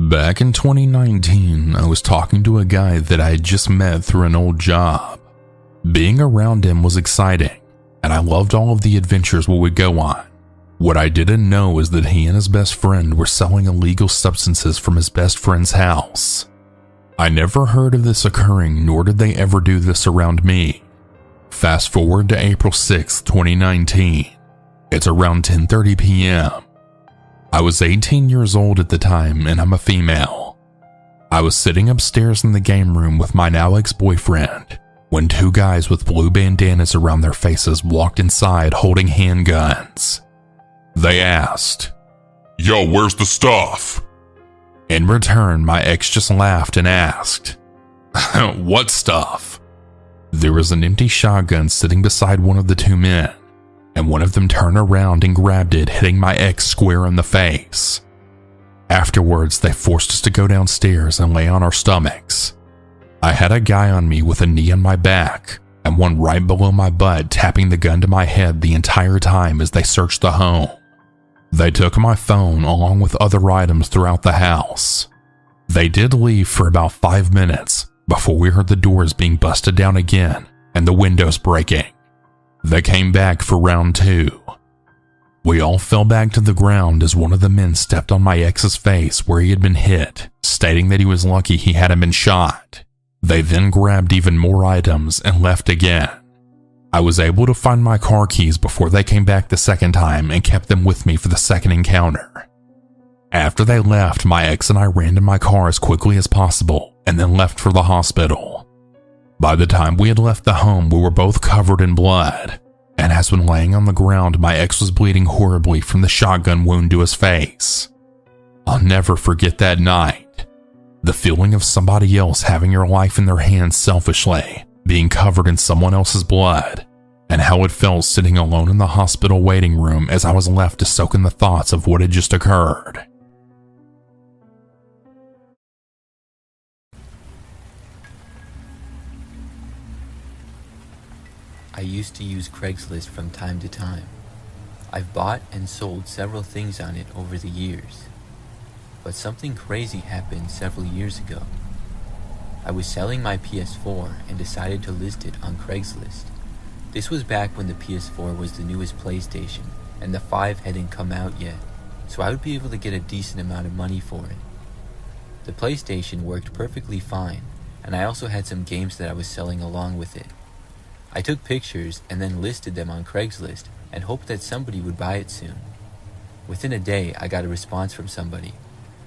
Back in 2019, I was talking to a guy that I had just met through an old job. Being around him was exciting, and I loved all of the adventures we would go on. What I didn't know is that he and his best friend were selling illegal substances from his best friend's house. I never heard of this occurring, nor did they ever do this around me. Fast forward to April 6, 2019. It's around 10:30 p.m. I was 18 years old at the time, and I'm a female. I was sitting upstairs in the game room with my now ex-boyfriend when two guys with blue bandanas around their faces walked inside holding handguns. They asked, "Yo, where's the stuff?" In return, my ex just laughed and asked, "What stuff?" There was an empty shotgun sitting beside one of the two men, and one of them turned around and grabbed it, hitting my ex square in the face. Afterwards, they forced us to go downstairs and lay on our stomachs. I had a guy on me with a knee on my back, and one right below my butt tapping the gun to my head the entire time as they searched the home. They took my phone along with other items throughout the house. They did leave for about 5 minutes before we heard the doors being busted down again and the windows breaking. They came back for round 2. We all fell back to the ground as one of the men stepped on my ex's face where he had been hit, stating that he was lucky he hadn't been shot. They then grabbed even more items and left again. I was able to find my car keys before they came back the second time and kept them with me for the second encounter. After they left, my ex and I ran to my car as quickly as possible and then left for the hospital. By the time we had left the home, we were both covered in blood, and as when laying on the ground, my ex was bleeding horribly from the shotgun wound to his face. I'll never forget that night. The feeling of somebody else having your life in their hands selfishly, being covered in someone else's blood, and how it felt sitting alone in the hospital waiting room as I was left to soak in the thoughts of what had just occurred. I used to use Craigslist from time to time. I've bought and sold several things on it over the years. But something crazy happened several years ago. I was selling my PS4 and decided to list it on Craigslist. This was back when the PS4 was the newest PlayStation and the 5 hadn't come out yet, so I would be able to get a decent amount of money for it. The PlayStation worked perfectly fine, and I also had some games that I was selling along with it. I took pictures and then listed them on Craigslist and hoped that somebody would buy it soon. Within a day, I got a response from somebody.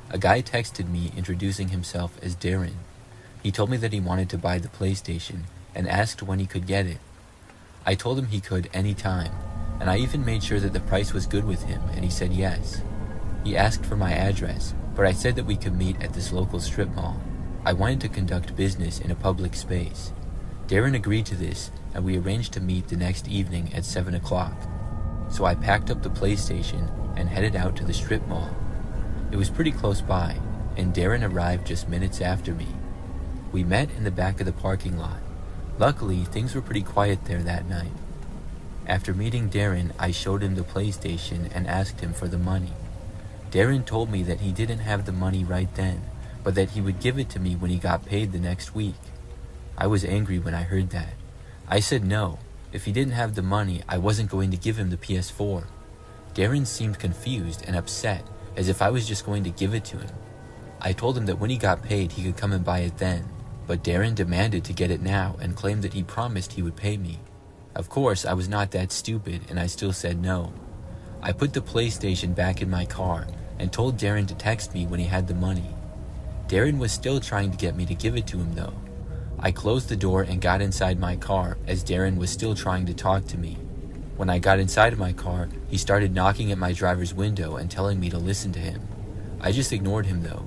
A guy texted me introducing himself as Darren. He told me that he wanted to buy the PlayStation and asked when he could get it. I told him he could anytime, and I even made sure that the price was good with him, and he said yes. He asked for my address, but I said that we could meet at this local strip mall. I wanted to conduct business in a public space. Darren agreed to this, and we arranged to meet the next evening at 7 o'clock. So I packed up the PlayStation and headed out to the strip mall. It was pretty close by, and Darren arrived just minutes after me. We met in the back of the parking lot. Luckily, things were pretty quiet there that night. After meeting Darren, I showed him the PlayStation and asked him for the money. Darren told me that he didn't have the money right then, but that he would give it to me when he got paid the next week. I was angry when I heard that. I said no. If he didn't have the money, I wasn't going to give him the PS4. Darren seemed confused and upset, as if I was just going to give it to him. I told him that when he got paid, he could come and buy it then. But Darren demanded to get it now and claimed that he promised he would pay me. Of course, I was not that stupid, and I still said no. I put the PlayStation back in my car and told Darren to text me when he had the money. Darren was still trying to get me to give it to him though. I closed the door and got inside my car as Darren was still trying to talk to me. When I got inside of my car, he started knocking at my driver's window and telling me to listen to him. I just ignored him though.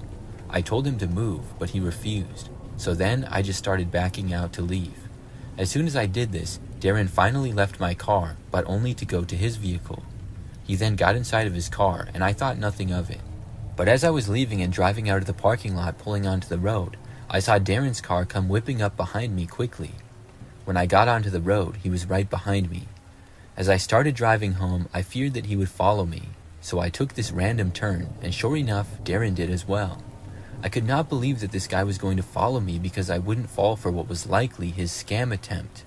I told him to move, but he refused. So then I just started backing out to leave. As soon as I did this, Darren finally left my car, but only to go to his vehicle. He then got inside of his car, and I thought nothing of it. But as I was leaving and driving out of the parking lot pulling onto the road, I saw Darren's car come whipping up behind me quickly. When I got onto the road, he was right behind me. As I started driving home, I feared that he would follow me, so I took this random turn, and sure enough, Darren did as well. I could not believe that this guy was going to follow me because I wouldn't fall for what was likely his scam attempt.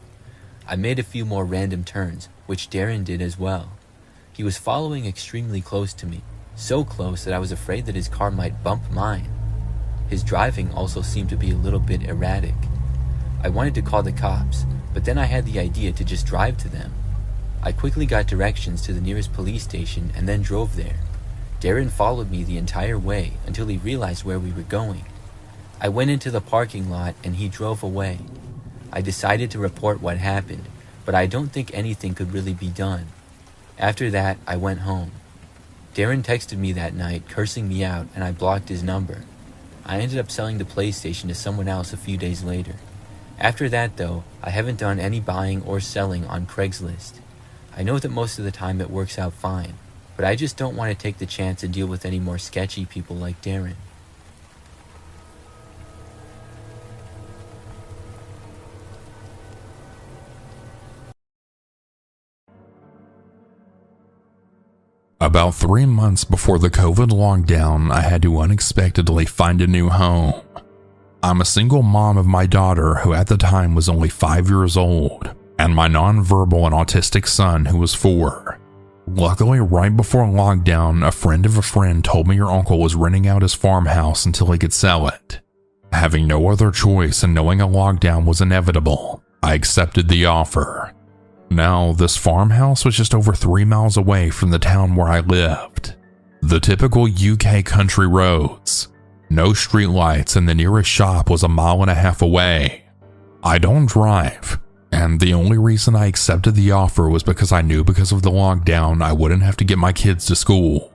I made a few more random turns, which Darren did as well. He was following extremely close to me, so close that I was afraid that his car might bump mine. His driving also seemed to be a little bit erratic. I wanted to call the cops, but then I had the idea to just drive to them. I quickly got directions to the nearest police station and then drove there. Darren followed me the entire way until he realized where we were going. I went into the parking lot and he drove away. I decided to report what happened, but I don't think anything could really be done. After that, I went home. Darren texted me that night, cursing me out, and I blocked his number. I ended up selling the PlayStation to someone else a few days later. After that, though, I haven't done any buying or selling on Craigslist. I know that most of the time it works out fine, but I just don't want to take the chance and deal with any more sketchy people like Darren. About 3 months before the COVID lockdown, I had to unexpectedly find a new home. I'm a single mom of my daughter, who at the time was only 5 years old, and my nonverbal and autistic son, who was 4. Luckily, right before lockdown, a friend of a friend told me your uncle was renting out his farmhouse until he could sell it. Having no other choice and knowing a lockdown was inevitable, I accepted the offer. Now, this farmhouse was just over 3 miles away from the town where I lived. The typical UK country roads. No streetlights, and the nearest shop was 1.5 miles away. I don't drive, and the only reason I accepted the offer was because I knew because of the lockdown I wouldn't have to get my kids to school.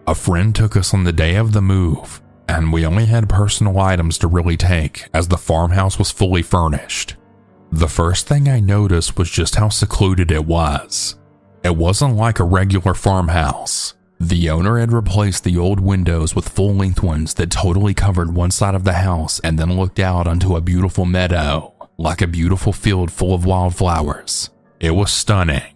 A friend took us on the day of the move, and we only had personal items to really take as the farmhouse was fully furnished. The first thing I noticed was just how secluded it was. It wasn't like a regular farmhouse. The owner had replaced the old windows with full-length ones that totally covered one side of the house and then looked out onto a beautiful meadow, like a beautiful field full of wildflowers. It was stunning.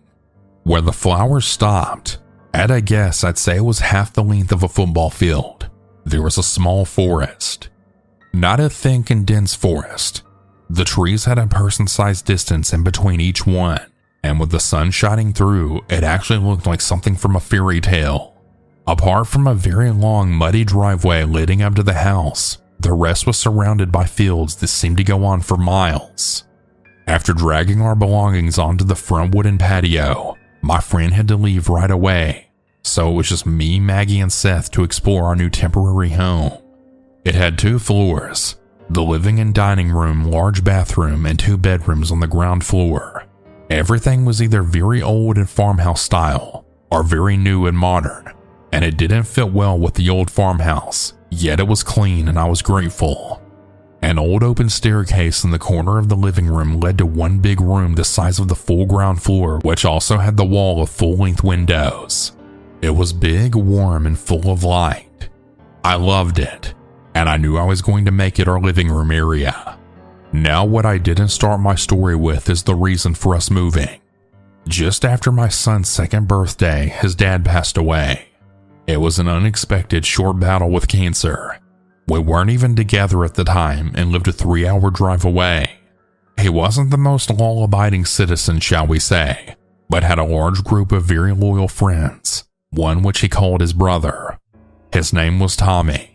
Where the flowers stopped, at a guess I'd say it was half the length of a football field. There was a small forest. Not a thick and dense forest. The trees had a person-sized distance in between each one, and with the sun shining through, it actually looked like something from a fairy tale. Apart from a very long, muddy driveway leading up to the house, the rest was surrounded by fields that seemed to go on for miles. After dragging our belongings onto the front wooden patio, my friend had to leave right away, so it was just me, Maggie, and Seth to explore our new temporary home. It had 2 floors. The living and dining room, large bathroom, and 2 bedrooms on the ground floor. Everything was either very old and farmhouse style, or very new and modern, and it didn't fit well with the old farmhouse, yet it was clean and I was grateful. An old open staircase in the corner of the living room led to one big room the size of the full ground floor, which also had the wall of full-length windows. It was big, warm, and full of light. I loved it, and I knew I was going to make it our living room area. Now, what I didn't start my story with is the reason for us moving. Just after my son's 2nd birthday, his dad passed away. It was an unexpected short battle with cancer. We weren't even together at the time and lived a 3-hour drive away. He wasn't the most law-abiding citizen, shall we say, but had a large group of very loyal friends, one which he called his brother. His name was Tommy.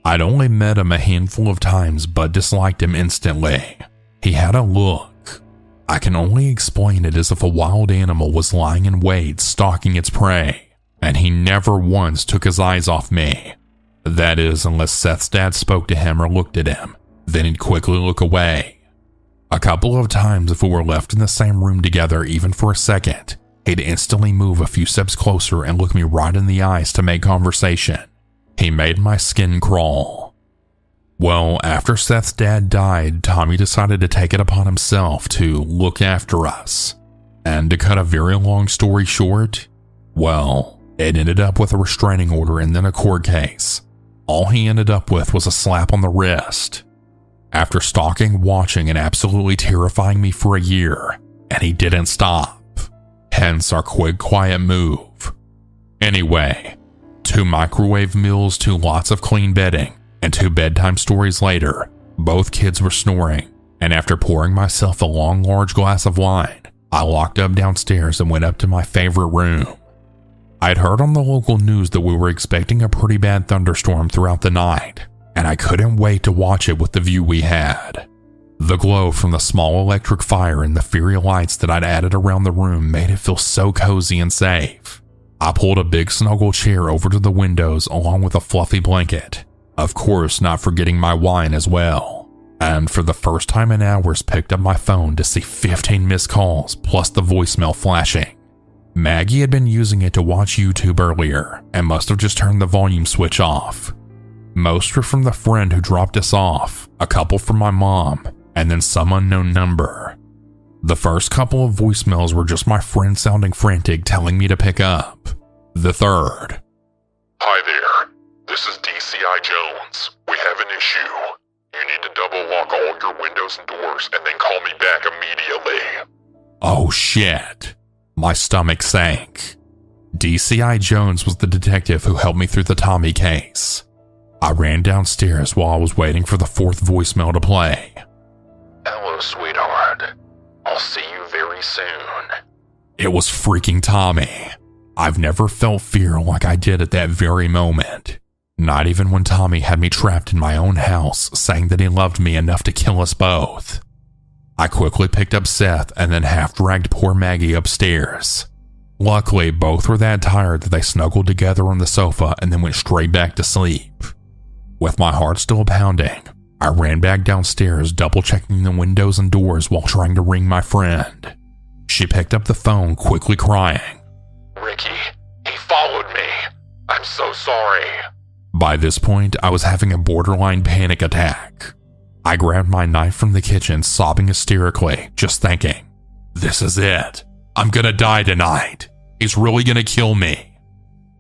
I'd only met him a handful of times but disliked him instantly. He had a look. I can only explain it as if a wild animal was lying in wait stalking its prey, and he never once took his eyes off me. That is, unless Seth's dad spoke to him or looked at him, then he'd quickly look away. A couple of times if we were left in the same room together even for a second, he'd instantly move a few steps closer and look me right in the eyes to make conversation. He made my skin crawl. Well, after Seth's dad died, Tommy decided to take it upon himself to look after us. And to cut a very long story short, well, it ended up with a restraining order and then a court case. All he ended up with was a slap on the wrist. After stalking, watching, and absolutely terrifying me for a year, and he didn't stop. Hence our quick, quiet move. Anyway, 2 microwave meals, 2 lots of clean bedding, and 2 bedtime stories later, both kids were snoring, and after pouring myself a long, large glass of wine, I locked up downstairs and went up to my favorite room. I'd heard on the local news that we were expecting a pretty bad thunderstorm throughout the night, and I couldn't wait to watch it with the view we had. The glow from the small electric fire and the fairy lights that I'd added around the room made it feel so cozy and safe. I pulled a big snuggle chair over to the windows along with a fluffy blanket, of course not forgetting my wine as well, and for the first time in hours picked up my phone to see 15 missed calls plus the voicemail flashing. Maggie had been using it to watch YouTube earlier and must have just turned the volume switch off. Most were from the friend who dropped us off, a couple from my mom, and then some unknown number. The first couple of voicemails were just my friend sounding frantic telling me to pick up. The third. Hi there. This is DCI Jones. We have an issue. You need to double lock all your windows and doors and then call me back immediately. Oh shit. My stomach sank. DCI Jones was the detective who helped me through the Tommy case. I ran downstairs while I was waiting for the 4th voicemail to play. Hello, sweetheart. I'll see you very soon. It was freaking Tommy. I've never felt fear like I did at that very moment. Not even when Tommy had me trapped in my own house, saying that he loved me enough to kill us both. I quickly picked up Seth and then half-dragged poor Maggie upstairs. Luckily, both were that tired that they snuggled together on the sofa and then went straight back to sleep. With my heart still pounding, I ran back downstairs, double-checking the windows and doors while trying to ring my friend. She picked up the phone, quickly crying. Ricky, he followed me. I'm so sorry. By this point, I was having a borderline panic attack. I grabbed my knife from the kitchen, sobbing hysterically, just thinking, this is it. I'm gonna die tonight. He's really gonna kill me.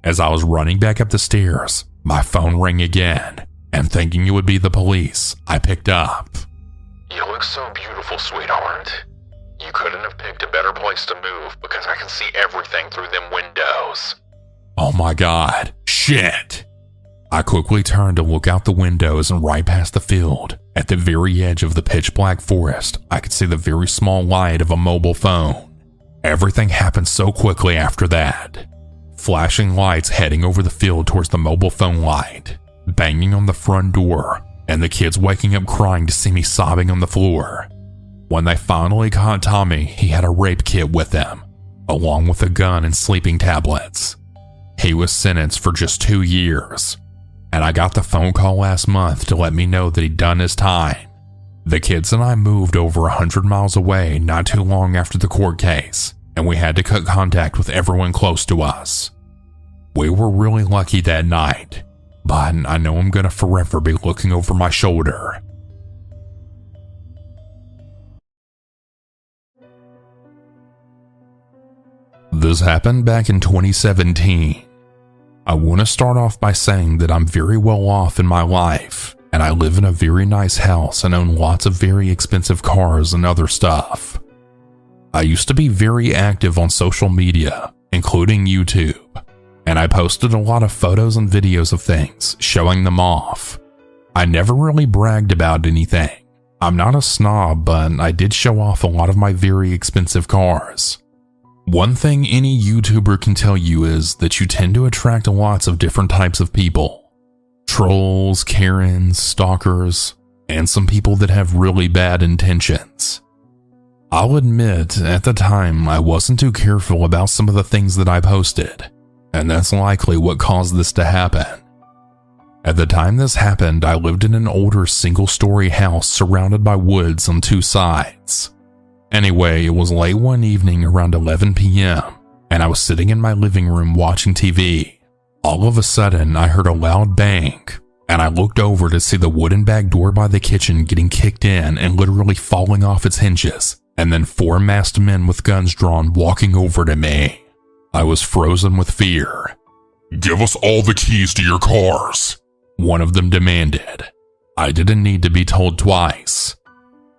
As I was running back up the stairs, my phone rang again, and thinking it would be the police, I picked up. You look so beautiful, sweetheart. You couldn't have picked a better place to move because I can see everything through them windows. Oh my god, shit. I quickly turned to look out the windows, and right past the field, at the very edge of the pitch black forest, I could see the very small light of a mobile phone. Everything happened so quickly after that. Flashing lights heading over the field towards the mobile phone light, banging on the front door, and the kids waking up crying to see me sobbing on the floor. When they finally caught Tommy, he had a rape kit with him, along with a gun and sleeping tablets. He was sentenced for just 2 years, and I got the phone call last month to let me know that he'd done his time. The kids and I moved over 100 miles away not too long after the court case, and we had to cut contact with everyone close to us. We were really lucky that night, but I know I'm gonna forever be looking over my shoulder. This happened back in 2017. I want to start off by saying that I'm very well off in my life, and I live in a very nice house and own lots of very expensive cars and other stuff. I used to be very active on social media, including YouTube, and I posted a lot of photos and videos of things, showing them off. I never really bragged about anything. I'm not a snob, but I did show off a lot of my very expensive cars. One thing any YouTuber can tell you is that you tend to attract lots of different types of people. Trolls, Karens, stalkers, and some people that have really bad intentions. I'll admit, at the time, I wasn't too careful about some of the things that I posted, and that's likely what caused this to happen. At the time this happened, I lived in an older single-story house surrounded by woods on 2 sides. Anyway, it was late one evening around 11 p.m., and I was sitting in my living room watching TV. All of a sudden, I heard a loud bang, and I looked over to see the wooden back door by the kitchen getting kicked in and literally falling off its hinges, and then 4 masked men with guns drawn walking over to me. I was frozen with fear. Give us all the keys to your cars, one of them demanded. I didn't need to be told twice.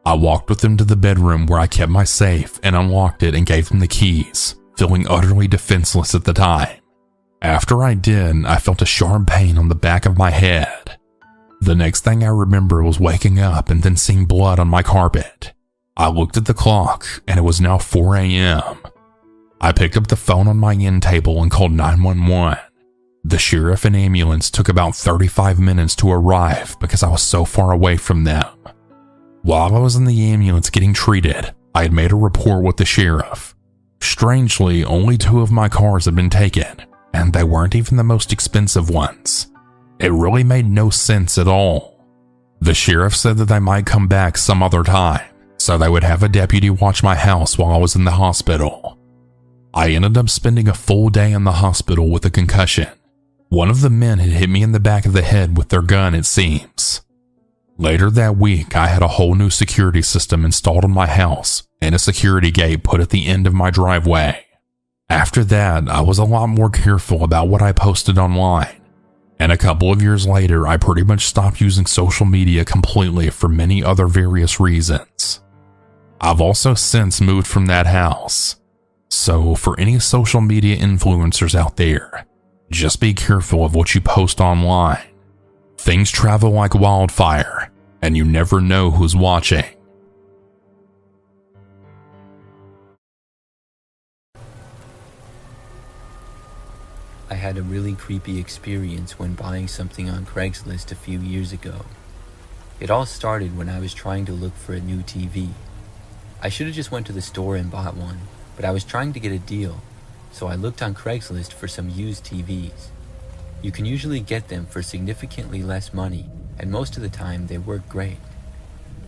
I walked with them to the bedroom where I kept my safe and unlocked it and gave them the keys, feeling utterly defenseless at the time. After I did, I felt a sharp pain on the back of my head. The next thing I remember was waking up and then seeing blood on my carpet. I looked at the clock and it was now 4 a.m. I picked up the phone on my end table and called 911. The sheriff and ambulance took about 35 minutes to arrive because I was so far away from them. While I was in the ambulance getting treated, I had made a report with the sheriff. Strangely, only 2 of my cars had been taken, and they weren't even the most expensive ones. It really made no sense at all. The sheriff said that they might come back some other time, so they would have a deputy watch my house while I was in the hospital. I ended up spending a full day in the hospital with a concussion. One of the men had hit me in the back of the head with their gun, it seems. Later that week, I had a whole new security system installed on my house and a security gate put at the end of my driveway. After that, I was a lot more careful about what I posted online. And a couple of years later, I pretty much stopped using social media completely for many other various reasons. I've also since moved from that house. So for any social media influencers out there, just be careful of what you post online. Things travel like wildfire, and you never know who's watching. I had a really creepy experience when buying something on Craigslist a few years ago. It all started when I was trying to look for a new TV. I should have just went to the store and bought one, but I was trying to get a deal, so I looked on Craigslist for some used TVs. You can usually get them for significantly less money, and most of the time they work great.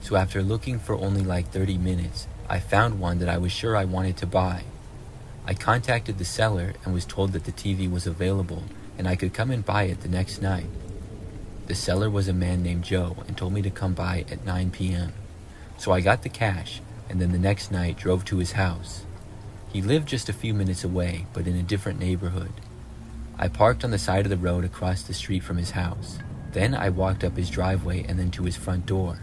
So after looking for only like 30 minutes, I found one that I was sure I wanted to buy. I contacted the seller and was told that the TV was available and I could come and buy it the next night. The seller was a man named Joe and told me to come by at 9 p.m. So I got the cash and then the next night drove to his house. He lived just a few minutes away, but in a different neighborhood. I parked on the side of the road across the street from his house. Then I walked up his driveway and then to his front door.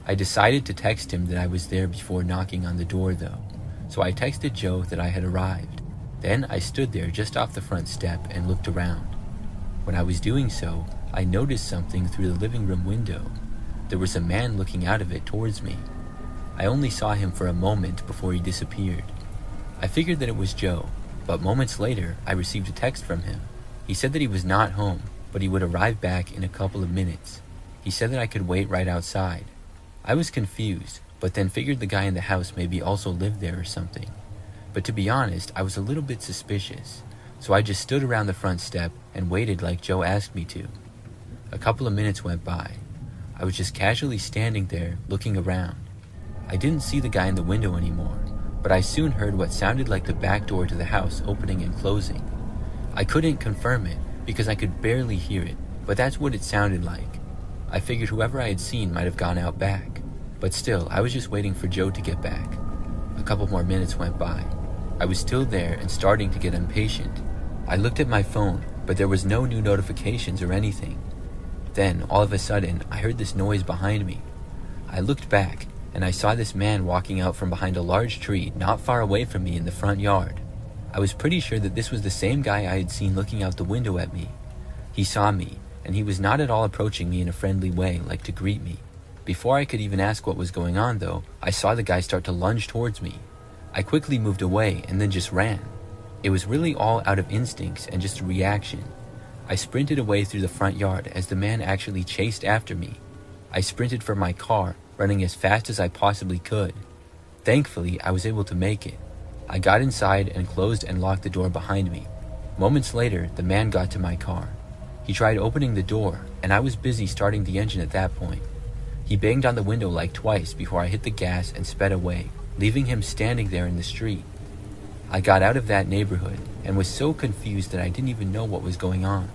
I decided to text him that I was there before knocking on the door though. So I texted Joe that I had arrived. Then I stood there just off the front step and looked around. When I was doing so, I noticed something through the living room window. There was a man looking out of it towards me. I only saw him for a moment before he disappeared. I figured that it was Joe, but moments later I received a text from him. He said that he was not home, but he would arrive back in a couple of minutes. He said that I could wait right outside. I was confused, but then figured the guy in the house maybe also lived there or something. But to be honest, I was a little bit suspicious, so I just stood around the front step and waited like Joe asked me to. A couple of minutes went by. I was just casually standing there, looking around. I didn't see the guy in the window anymore, but I soon heard what sounded like the back door to the house opening and closing. I couldn't confirm it because I could barely hear it, but that's what it sounded like. I figured whoever I had seen might have gone out back. But still, I was just waiting for Joe to get back. A couple more minutes went by. I was still there and starting to get impatient. I looked at my phone, but there was no new notifications or anything. Then, all of a sudden, I heard this noise behind me. I looked back, and I saw this man walking out from behind a large tree not far away from me in the front yard. I was pretty sure that this was the same guy I had seen looking out the window at me. He saw me, and he was not at all approaching me in a friendly way, like to greet me. Before I could even ask what was going on though, I saw the guy start to lunge towards me. I quickly moved away and then just ran. It was really all out of instincts and just a reaction. I sprinted away through the front yard as the man actually chased after me. I sprinted for my car, running as fast as I possibly could. Thankfully, I was able to make it. I got inside and closed and locked the door behind me. Moments later, the man got to my car. He tried opening the door, and I was busy starting the engine at that point. He banged on the window like twice before I hit the gas and sped away, leaving him standing there in the street. I got out of that neighborhood and was so confused that I didn't even know what was going on.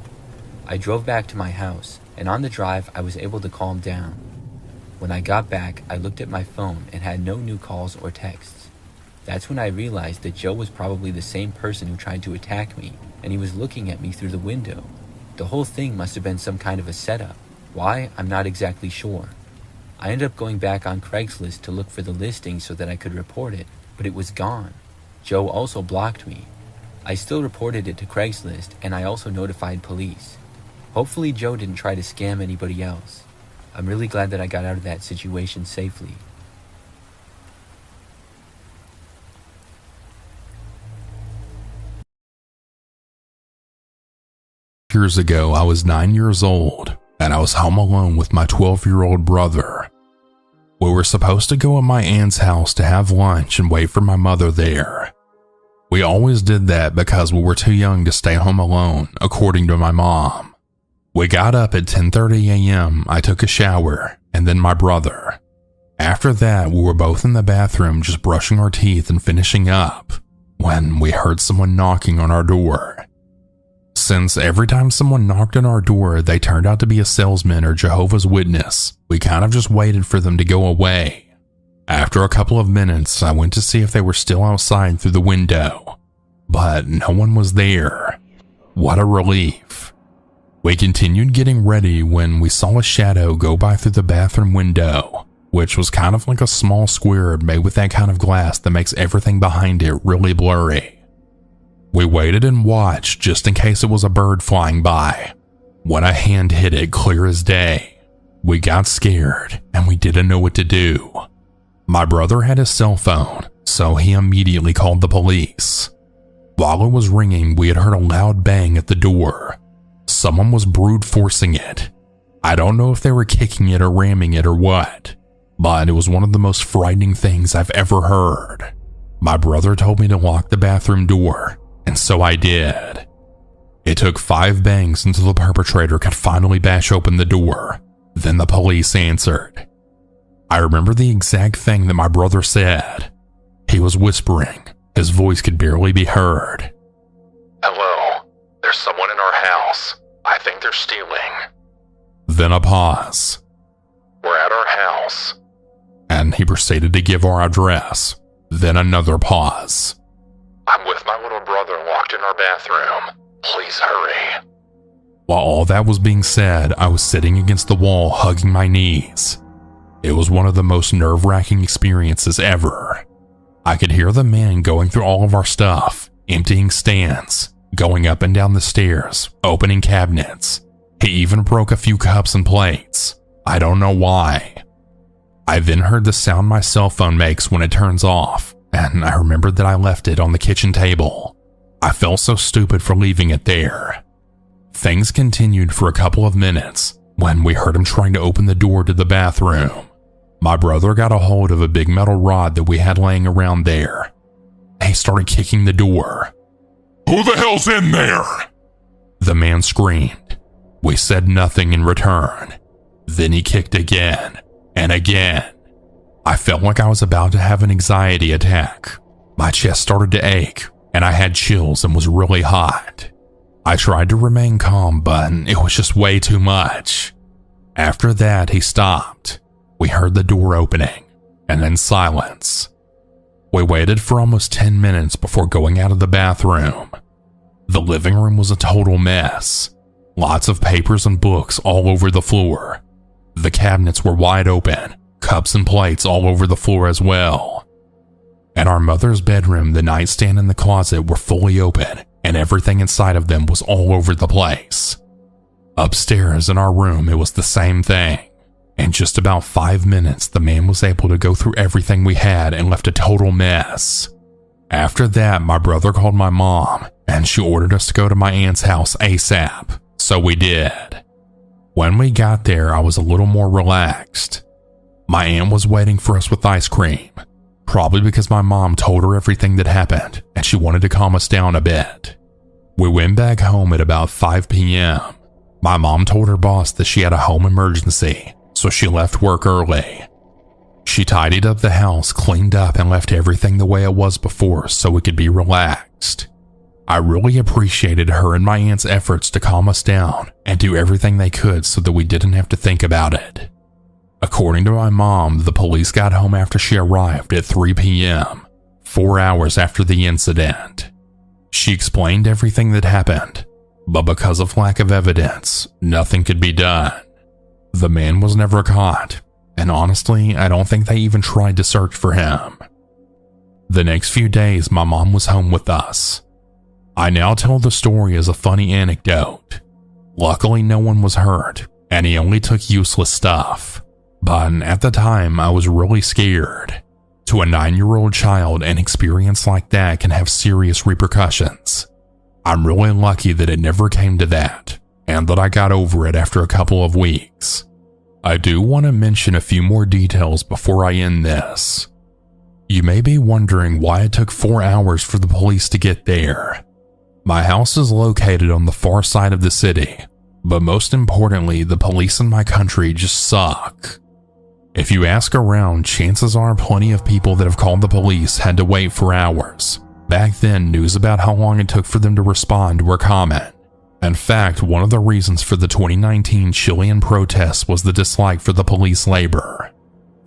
I drove back to my house, and on the drive I was able to calm down. When I got back, I looked at my phone and had no new calls or texts. That's when I realized that Joe was probably the same person who tried to attack me, and he was looking at me through the window. The whole thing must have been some kind of a setup. Why? I'm not exactly sure. I ended up going back on Craigslist to look for the listing so that I could report it, but it was gone. Joe also blocked me. I still reported it to Craigslist, and I also notified police. Hopefully Joe didn't try to scam anybody else. I'm really glad that I got out of that situation safely. Years ago, I was 9 years old, and I was home alone with my 12-year-old brother. We were supposed to go at my aunt's house to have lunch and wait for my mother there. We always did that because we were too young to stay home alone, according to my mom. We got up at 10:30 a.m., I took a shower, and then my brother. After that, we were both in the bathroom just brushing our teeth and finishing up, when we heard someone knocking on our door. Since every time someone knocked on our door, they turned out to be a salesman or Jehovah's Witness, we kind of just waited for them to go away. After a couple of minutes, I went to see if they were still outside through the window, but no one was there. What a relief. We continued getting ready when we saw a shadow go by through the bathroom window, which was kind of like a small square made with that kind of glass that makes everything behind it really blurry. We waited and watched just in case it was a bird flying by. When a hand hit it clear as day, we got scared and we didn't know what to do. My brother had his cell phone, so he immediately called the police. While it was ringing, we had heard a loud bang at the door. Someone was brute forcing it. I don't know if they were kicking it or ramming it or what, but it was one of the most frightening things I've ever heard. My brother told me to lock the bathroom door, and so I did. It took 5 bangs until the perpetrator could finally bash open the door. Then the police answered. I remember the exact thing that my brother said. He was whispering. His voice could barely be heard. Hello, there's someone in our house. I think they're stealing. Then a pause. We're at our house. And he proceeded to give our address. Then another pause. I'm with my little brother locked in our bathroom. Please hurry. While all that was being said, I was sitting against the wall hugging my knees. It was one of the most nerve-wracking experiences ever. I could hear the man going through all of our stuff, emptying stands, going up and down the stairs, opening cabinets. He even broke a few cups and plates. I don't know why. I then heard the sound my cell phone makes when it turns off, and I remembered that I left it on the kitchen table. I felt so stupid for leaving it there. Things continued for a couple of minutes when we heard him trying to open the door to the bathroom. My brother got a hold of a big metal rod that we had laying around there. He started kicking the door. Who the hell's in there? The man screamed. We said nothing in return. Then he kicked again and again. I felt like I was about to have an anxiety attack. My chest started to ache, and I had chills and was really hot. I tried to remain calm, but it was just way too much. After that, he stopped. We heard the door opening, and then silence. We waited for almost 10 minutes before going out of the bathroom. The living room was a total mess. Lots of papers and books all over the floor. The cabinets were wide open, cups and plates all over the floor as well. In our mother's bedroom, the nightstand and the closet were fully open, and everything inside of them was all over the place. Upstairs in our room, it was the same thing. In just about 5 minutes, the man was able to go through everything we had and left a total mess. After that, my brother called my mom, and she ordered us to go to my aunt's house ASAP, so we did. When we got there, I was a little more relaxed. My aunt was waiting for us with ice cream, probably because my mom told her everything that happened and she wanted to calm us down a bit. We went back home at about 5 p.m. My mom told her boss that she had a home emergency, so she left work early. She tidied up the house, cleaned up, and left everything the way it was before so we could be relaxed. I really appreciated her and my aunt's efforts to calm us down and do everything they could so that we didn't have to think about it. According to my mom, the police got home after she arrived at 3 p.m., 4 hours after the incident. She explained everything that happened, but because of lack of evidence, nothing could be done. The man was never caught, and honestly, I don't think they even tried to search for him. The next few days, my mom was home with us. I now tell the story as a funny anecdote. Luckily, no one was hurt, and he only took useless stuff. But at the time, I was really scared. To a 9-year-old child, an experience like that can have serious repercussions. I'm really lucky that it never came to that, and that I got over it after a couple of weeks. I do want to mention a few more details before I end this. You may be wondering why it took 4 hours for the police to get there. My house is located on the far side of the city, but most importantly, the police in my country just suck. If you ask around, chances are plenty of people that have called the police had to wait for hours. Back then, news about how long it took for them to respond were common. In fact, one of the reasons for the 2019 Chilean protests was the dislike for the police labor.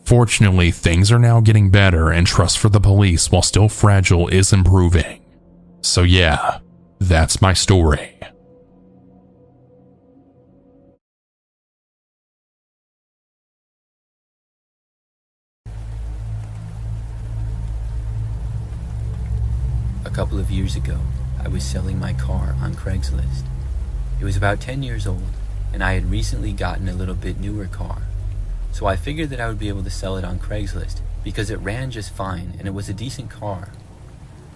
Fortunately, things are now getting better and trust for the police, while still fragile, is improving. So yeah, that's my story. A couple of years ago, I was selling my car on Craigslist. It was about 10 years old, and I had recently gotten a little bit newer car. So I figured that I would be able to sell it on Craigslist because it ran just fine and it was a decent car.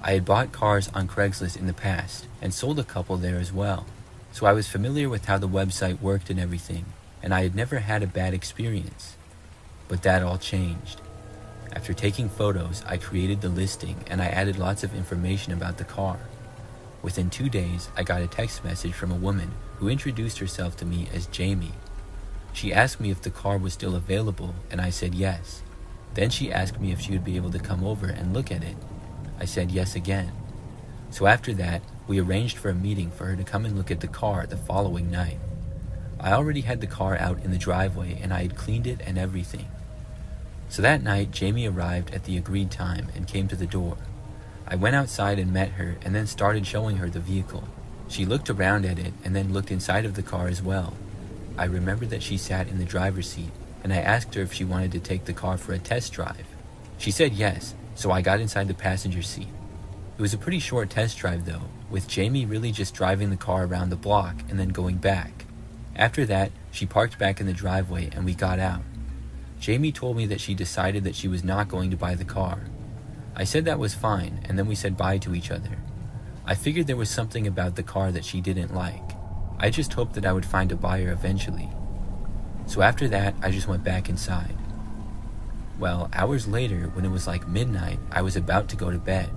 I had bought cars on Craigslist in the past and sold a couple there as well, so I was familiar with how the website worked and everything, and I had never had a bad experience. But that all changed. After taking photos, I created the listing and I added lots of information about the car. Within 2 days, I got a text message from a woman who introduced herself to me as Jamie. She asked me if the car was still available, and I said yes. Then she asked me if she would be able to come over and look at it. I said yes again. So after that, we arranged for a meeting for her to come and look at the car the following night. I already had the car out in the driveway and I had cleaned it and everything. So that night, Jamie arrived at the agreed time and came to the door. I went outside and met her and then started showing her the vehicle. She looked around at it and then looked inside of the car as well. I remembered that she sat in the driver's seat and I asked her if she wanted to take the car for a test drive. She said yes, so I got inside the passenger seat. It was a pretty short test drive though, with Jamie really just driving the car around the block and then going back. After that, she parked back in the driveway and we got out. Jamie told me that she decided that she was not going to buy the car. I said that was fine, and then we said bye to each other. I figured there was something about the car that she didn't like. I just hoped that I would find a buyer eventually. So after that, I just went back inside. Well, hours later, when it was like midnight, I was about to go to bed.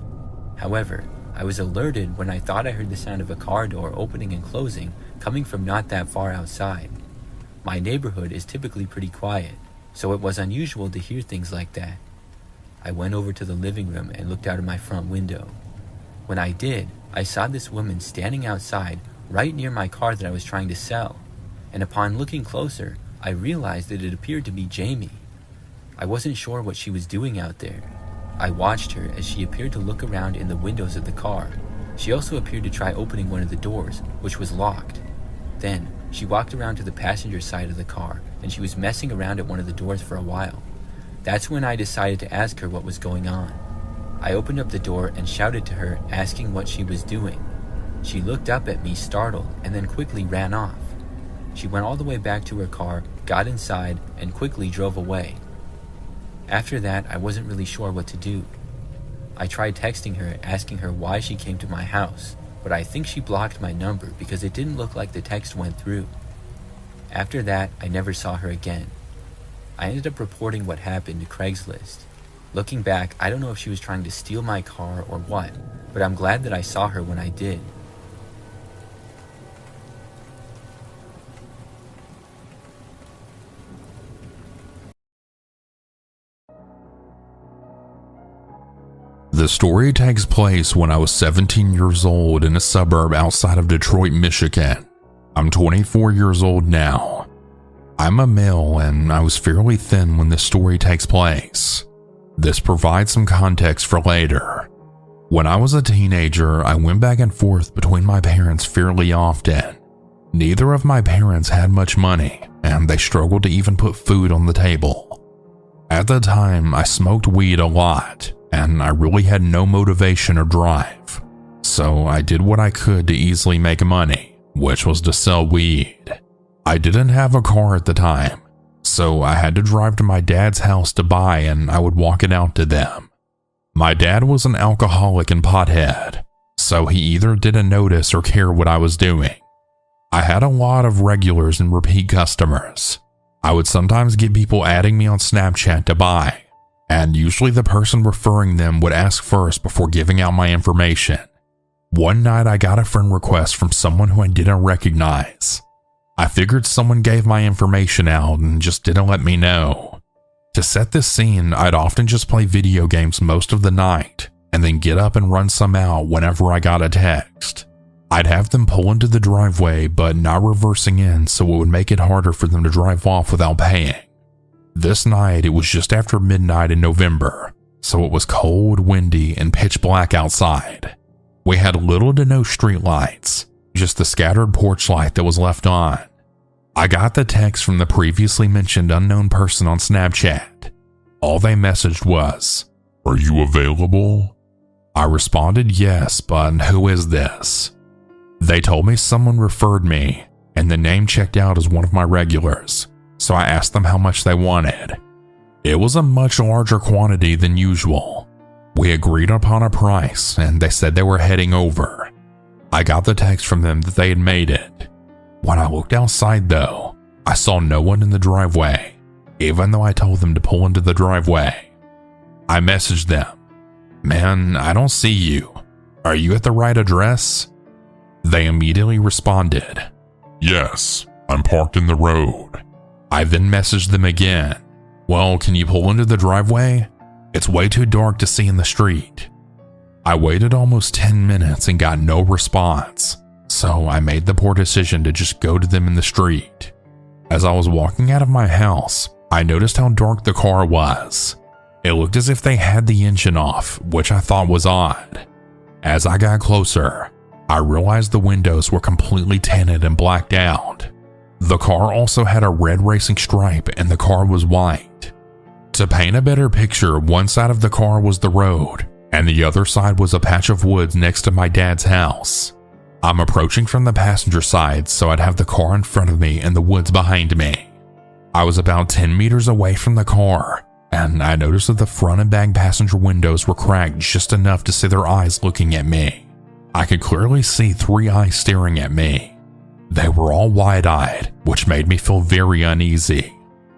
However, I was alerted when I thought I heard the sound of a car door opening and closing coming from not that far outside. My neighborhood is typically pretty quiet, so it was unusual to hear things like that. I went over to the living room and looked out of my front window. When I did, I saw this woman standing outside right near my car that I was trying to sell, and upon looking closer, I realized that it appeared to be Jamie. I wasn't sure what she was doing out there. I watched her as she appeared to look around in the windows of the car. She also appeared to try opening one of the doors, which was locked. Then, she walked around to the passenger side of the car, and she was messing around at one of the doors for a while. That's when I decided to ask her what was going on. I opened up the door and shouted to her, asking what she was doing. She looked up at me, startled, and then quickly ran off. She went all the way back to her car, got inside, and quickly drove away. After that, I wasn't really sure what to do. I tried texting her, asking her why she came to my house, but I think she blocked my number because it didn't look like the text went through. After that, I never saw her again. I ended up reporting what happened to Craigslist. Looking back, I don't know if she was trying to steal my car or what, but I'm glad that I saw her when I did. The story takes place when I was 17 years old in a suburb outside of Detroit, Michigan. I'm 24 years old now. I'm a male and I was fairly thin when this story takes place. This provides some context for later. When I was a teenager, I went back and forth between my parents fairly often. Neither of my parents had much money, and they struggled to even put food on the table. At the time, I smoked weed a lot, and I really had no motivation or drive. So I did what I could to easily make money. which was to sell weed. I didn't have a car at the time, so I had to drive to my dad's house to buy, and I would walk it out to them. My dad was an alcoholic and pothead, so he either didn't notice or care what I was doing. I had a lot of regulars and repeat customers. I would sometimes get people adding me on Snapchat to buy, and usually the person referring them would ask first before giving out my information. One night I got a friend request from someone who I didn't recognize. I figured someone gave my information out and just didn't let me know. To set this scene, I'd often just play video games most of the night and then get up and run some out whenever I got a text. I'd have them pull into the driveway but not reversing in, so it would make it harder for them to drive off without paying. This night, it was just after midnight in November, so it was cold, windy, and pitch black outside. We had little to no street lights, just the scattered porch light that was left on. I got the text from the previously mentioned unknown person on Snapchat. All they messaged was, "Are you available?" I responded yes, but who is this? They told me someone referred me, and the name checked out as one of my regulars, so I asked them how much they wanted. It was a much larger quantity than usual. We agreed upon a price, and they said they were heading over. I got the text from them that they had made it. When I looked outside though, I saw no one in the driveway, even though I told them to pull into the driveway. I messaged them, "Man, I don't see you. Are you at the right address?" They immediately responded, "Yes, I'm parked in the road." I then messaged them again, "Well, can you pull into the driveway? It's way too dark to see in the street." I waited almost 10 minutes and got no response, so I made the poor decision to just go to them in the street. As I was walking out of my house, I noticed how dark the car was. It looked as if they had the engine off, which I thought was odd. As I got closer, I realized the windows were completely tinted and blacked out. The car also had a red racing stripe and the car was white. To paint a better picture, one side of the car was the road, and the other side was a patch of woods next to my dad's house. I'm approaching from the passenger side, so I'd have the car in front of me and the woods behind me. I was about 10 meters away from the car, and I noticed that the front and back passenger windows were cracked just enough to see their eyes looking at me. I could clearly see 3 eyes staring at me. They were all wide-eyed, which made me feel very uneasy.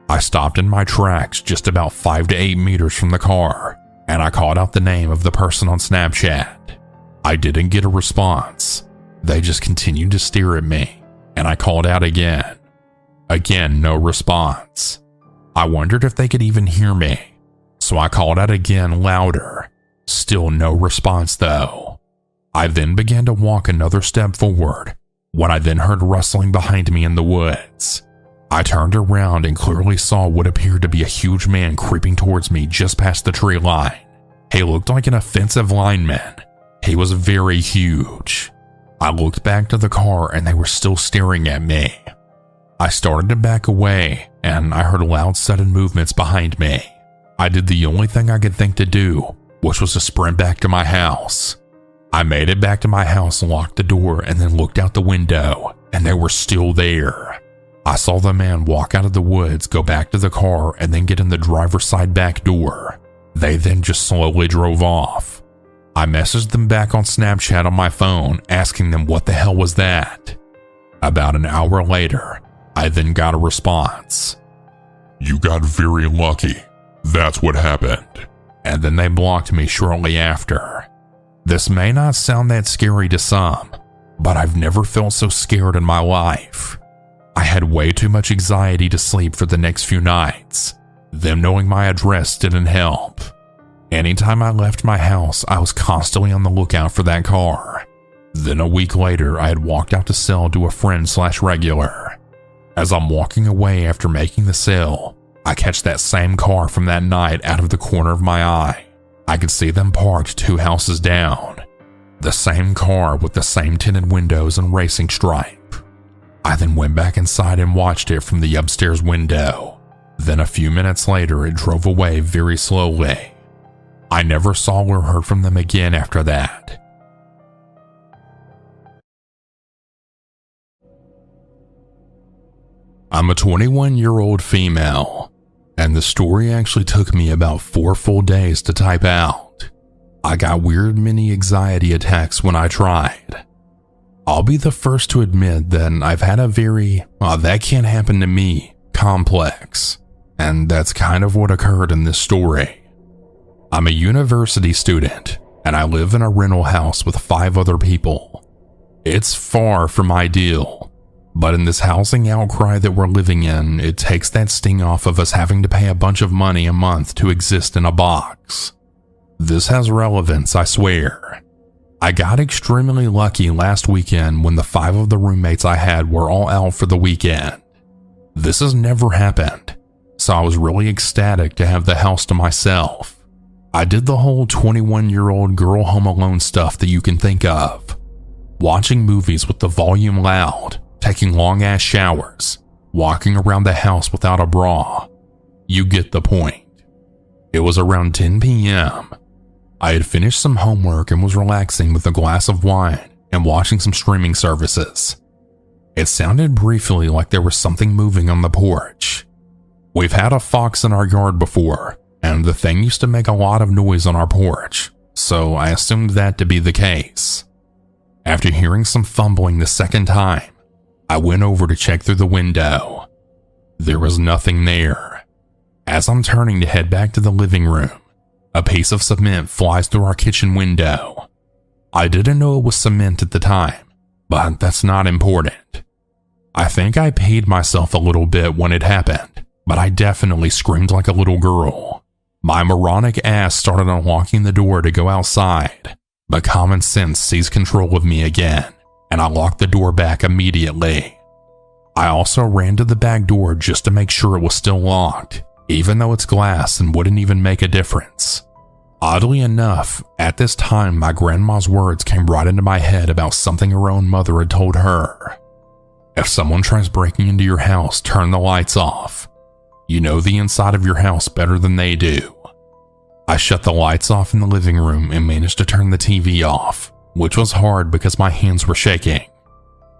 I stopped in my tracks just about 5 to 8 meters from the car, and I called out the name of the person on Snapchat. I didn't get a response. They just continued to stare at me, and I called out again. Again, no response. I wondered if they could even hear me, so I called out again louder. Still no response though. I then began to walk another step forward, when I then heard rustling behind me in the woods. I turned around and clearly saw what appeared to be a huge man creeping towards me just past the tree line. He looked like an offensive lineman. He was very huge. I looked back to the car and they were still staring at me. I started to back away and I heard loud sudden movements behind me. I did the only thing I could think to do, which was to sprint back to my house. I made it back to my house, locked the door, and then looked out the window, and they were still there. I saw the man walk out of the woods, go back to the car, and then get in the driver's side back door. They then just slowly drove off. I messaged them back on Snapchat on my phone, asking them what the hell was that. About an hour later, I then got a response. "You got very lucky. That's what happened." And then they blocked me shortly after. This may not sound that scary to some, but I've never felt so scared in my life. I had way too much anxiety to sleep for the next few nights. Them knowing my address didn't help. Anytime I left my house, I was constantly on the lookout for that car. Then a week later, I had walked out to sell to a friend/regular. As I'm walking away after making the sale, I catch that same car from that night out of the corner of my eye. I could see them parked 2 houses down. The same car with the same tinted windows and racing stripe. I then went back inside and watched it from the upstairs window. Then a few minutes later, it drove away very slowly. I never saw or heard from them again after that. I'm a 21-year-old female, and the story actually took me about 4 full days to type out. I got weird mini anxiety attacks when I tried. I'll be the first to admit that I've had a very, that can't happen to me, complex, and that's kind of what occurred in this story. I'm a university student, and I live in a rental house with 5 other people. It's far from ideal, but in this housing outcry that we're living in, it takes that sting off of us having to pay a bunch of money a month to exist in a box. This has relevance, I swear. I got extremely lucky last weekend when the 5 of the roommates I had were all out for the weekend. This has never happened, so I was really ecstatic to have the house to myself. I did the whole 21-year-old girl home alone stuff that you can think of. Watching movies with the volume loud, taking long-ass showers, walking around the house without a bra. You get the point. It was around 10 p.m. I had finished some homework and was relaxing with a glass of wine and watching some streaming services. It sounded briefly like there was something moving on the porch. We've had a fox in our yard before, and the thing used to make a lot of noise on our porch, so I assumed that to be the case. After hearing some fumbling the second time, I went over to check through the window. There was nothing there. As I'm turning to head back to the living room, a piece of cement flies through our kitchen window. I didn't know it was cement at the time, but that's not important. I think I peed myself a little bit when it happened, but I definitely screamed like a little girl. My moronic ass started unlocking the door to go outside, but common sense seized control of me again, and I locked the door back immediately. I also ran to the back door just to make sure it was still locked, even though it's glass and wouldn't even make a difference. Oddly enough, at this time my grandma's words came right into my head about something her own mother had told her. If someone tries breaking into your house, turn the lights off. You know the inside of your house better than they do. I shut the lights off in the living room and managed to turn the TV off, which was hard because my hands were shaking.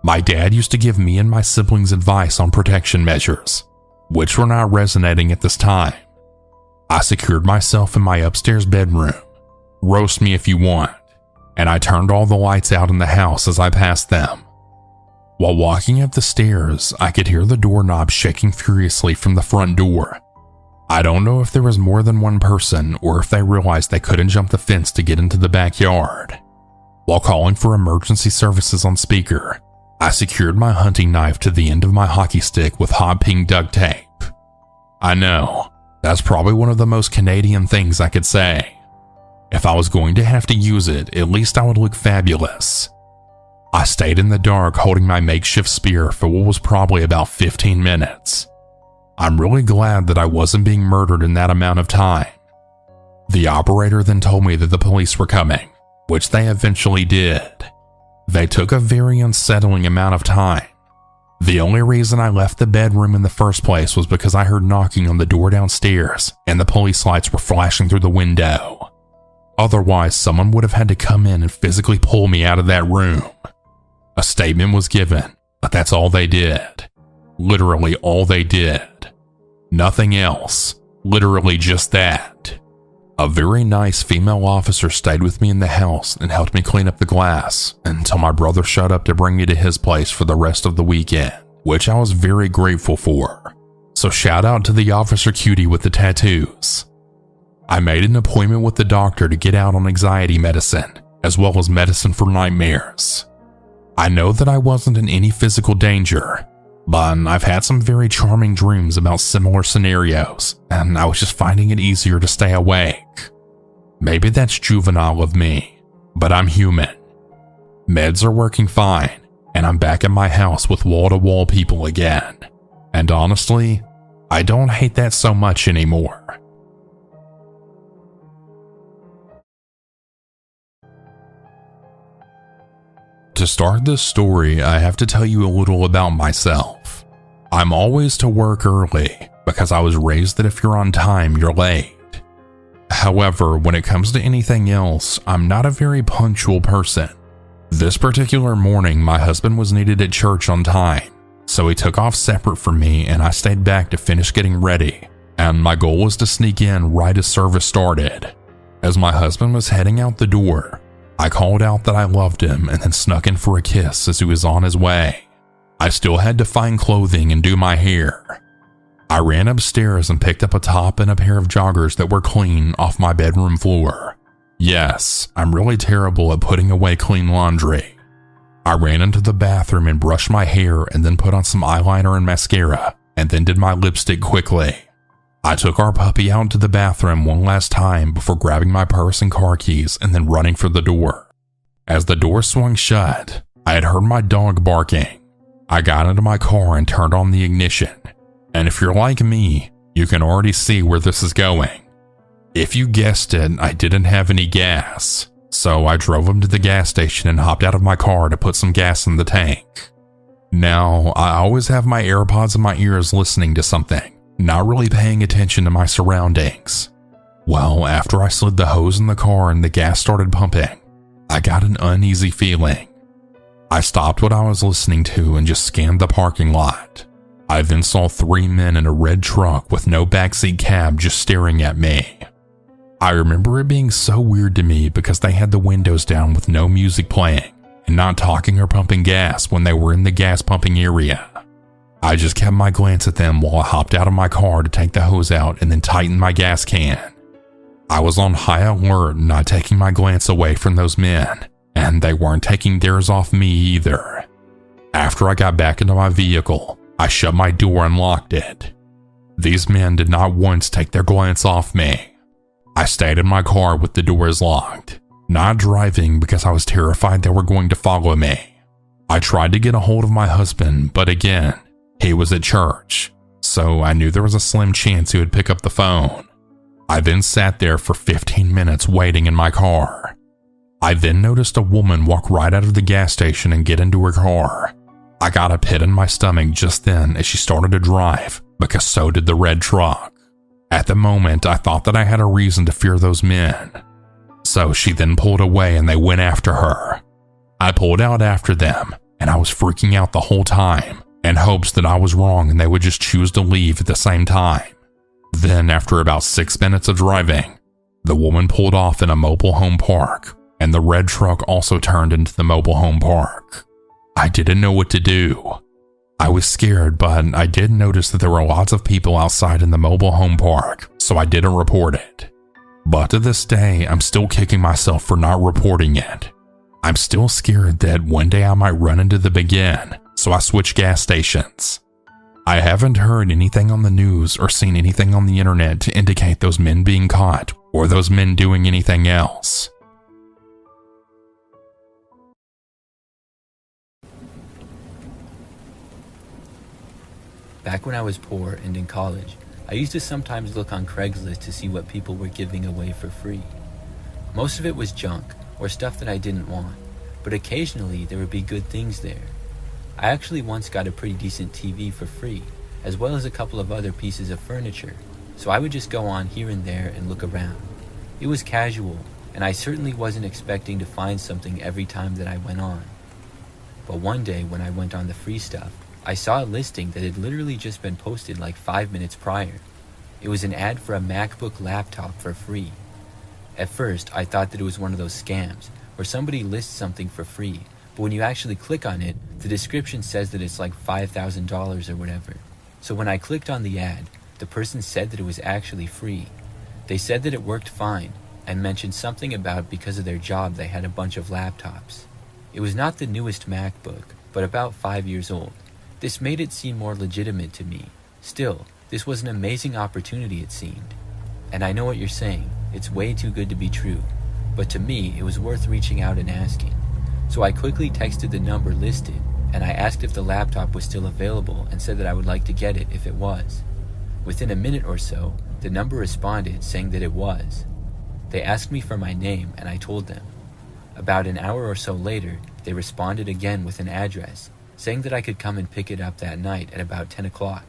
My dad used to give me and my siblings advice on protection measures, which were not resonating at this time. I secured myself in my upstairs bedroom, roast me if you want, and I turned all the lights out in the house as I passed them. While walking up the stairs, I could hear the doorknob shaking furiously from the front door. I don't know if there was more than one person or if they realized they couldn't jump the fence to get into the backyard. While calling for emergency services on speaker, I secured my hunting knife to the end of my hockey stick with hot pink duct tape. I know, that's probably one of the most Canadian things I could say. If I was going to have to use it, at least I would look fabulous. I stayed in the dark holding my makeshift spear for what was probably about 15 minutes. I'm really glad that I wasn't being murdered in that amount of time. The operator then told me that the police were coming, which they eventually did. They took a very unsettling amount of time. The only reason I left the bedroom in the first place was because I heard knocking on the door downstairs and the police lights were flashing through the window. Otherwise, someone would have had to come in and physically pull me out of that room. A statement was given, but that's all they did. Literally all they did. Nothing else. Literally just that. A very nice female officer stayed with me in the house and helped me clean up the glass until my brother showed up to bring me to his place for the rest of the weekend, which I was very grateful for. So shout out to the officer cutie with the tattoos. I made an appointment with the doctor to get out on anxiety medicine, as well as medicine for nightmares. I know that I wasn't in any physical danger, but I've had some very charming dreams about similar scenarios, and I was just finding it easier to stay awake. Maybe that's juvenile of me, but I'm human. Meds are working fine, and I'm back at my house with wall-to-wall people again. And honestly, I don't hate that so much anymore. To start this story, I have to tell you a little about myself. I'm always to work early because I was raised that if you're on time, you're late. However, when it comes to anything else, I'm not a very punctual person. This particular morning, my husband was needed at church on time, So he took off separate from me and I stayed back to finish getting ready, and my goal was to sneak in right as service started. As my husband was heading out the door, I called out that I loved him and then snuck in for a kiss as he was on his way. I still had to find clothing and do my hair. I ran upstairs and picked up a top and a pair of joggers that were clean off my bedroom floor. Yes, I'm really terrible at putting away clean laundry. I ran into the bathroom and brushed my hair and then put on some eyeliner and mascara and then did my lipstick quickly. I took our puppy out to the bathroom one last time before grabbing my purse and car keys and then running for the door. As the door swung shut, I had heard my dog barking. I got into my car and turned on the ignition. And if you're like me, you can already see where this is going. If you guessed it, I didn't have any gas, so I drove him to the gas station and hopped out of my car to put some gas in the tank. Now, I always have my AirPods in my ears listening to something, not really paying attention to my surroundings. Well, after I slid the hose in the car and the gas started pumping, I got an uneasy feeling. I stopped what I was listening to and just scanned the parking lot. I then saw 3 men in a red truck with no backseat cab just staring at me. I remember it being so weird to me because they had the windows down with no music playing and not talking or pumping gas when they were in the gas pumping area. I just kept my glance at them while I hopped out of my car to take the hose out and then tighten my gas can. I was on high alert, not taking my glance away from those men, and they weren't taking theirs off me either. After I got back into my vehicle, I shut my door and locked it. These men did not once take their glance off me. I stayed in my car with the doors locked, not driving because I was terrified they were going to follow me. I tried to get a hold of my husband, but again, he was at church, so I knew there was a slim chance he would pick up the phone. I then sat there for 15 minutes waiting in my car. I then noticed a woman walk right out of the gas station and get into her car. I got a pit in my stomach just then as she started to drive, because so did the red truck. At the moment, I thought that I had a reason to fear those men. So she then pulled away and they went after her. I pulled out after them, and I was freaking out the whole time, in hopes that I was wrong and they would just choose to leave at the same time. Then, after about 6 minutes of driving, the woman pulled off in a mobile home park, and the red truck also turned into the mobile home park. I didn't know what to do. I was scared, but I did notice that there were lots of people outside in the mobile home park, so I didn't report it. But to this day, I'm still kicking myself for not reporting it. I'm still scared that one day I might run into them again, so I switched gas stations. I haven't heard anything on the news or seen anything on the internet to indicate those men being caught or those men doing anything else. Back when I was poor and in college, I used to sometimes look on Craigslist to see what people were giving away for free. Most of it was junk, or stuff that I didn't want, but occasionally there would be good things there. I actually once got a pretty decent TV for free, as well as a couple of other pieces of furniture, so I would just go on here and there and look around. It was casual, and I certainly wasn't expecting to find something every time that I went on. But one day when I went on the free stuff, I saw a listing that had literally just been posted like 5 minutes prior. It was an ad for a MacBook laptop for free. At first, I thought that it was one of those scams, where somebody lists something for free, but when you actually click on it, the description says that it's like $5,000 or whatever. So when I clicked on the ad, the person said that it was actually free. They said that it worked fine, and mentioned something about because of their job they had a bunch of laptops. It was not the newest MacBook, but about 5 years old. This made it seem more legitimate to me. Still, this was an amazing opportunity, it seemed. And I know what you're saying, it's way too good to be true. But to me, it was worth reaching out and asking. So I quickly texted the number listed, and I asked if the laptop was still available and said that I would like to get it if it was. Within a minute or so, the number responded saying that it was. They asked me for my name, and I told them. About an hour or so later, they responded again with an address, saying that I could come and pick it up that night at about 10 o'clock.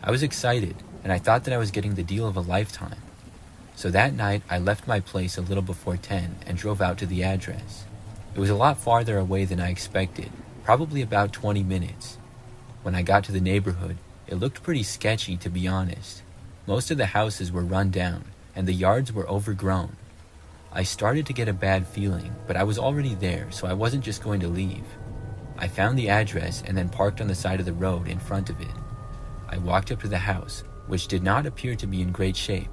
I was excited, and I thought that I was getting the deal of a lifetime. So that night, I left my place a little before 10 and drove out to the address. It was a lot farther away than I expected, probably about 20 minutes. When I got to the neighborhood, it looked pretty sketchy, to be honest. Most of the houses were run down, and the yards were overgrown. I started to get a bad feeling, but I was already there, so I wasn't just going to leave. I found the address and then parked on the side of the road in front of it. I walked up to the house, which did not appear to be in great shape.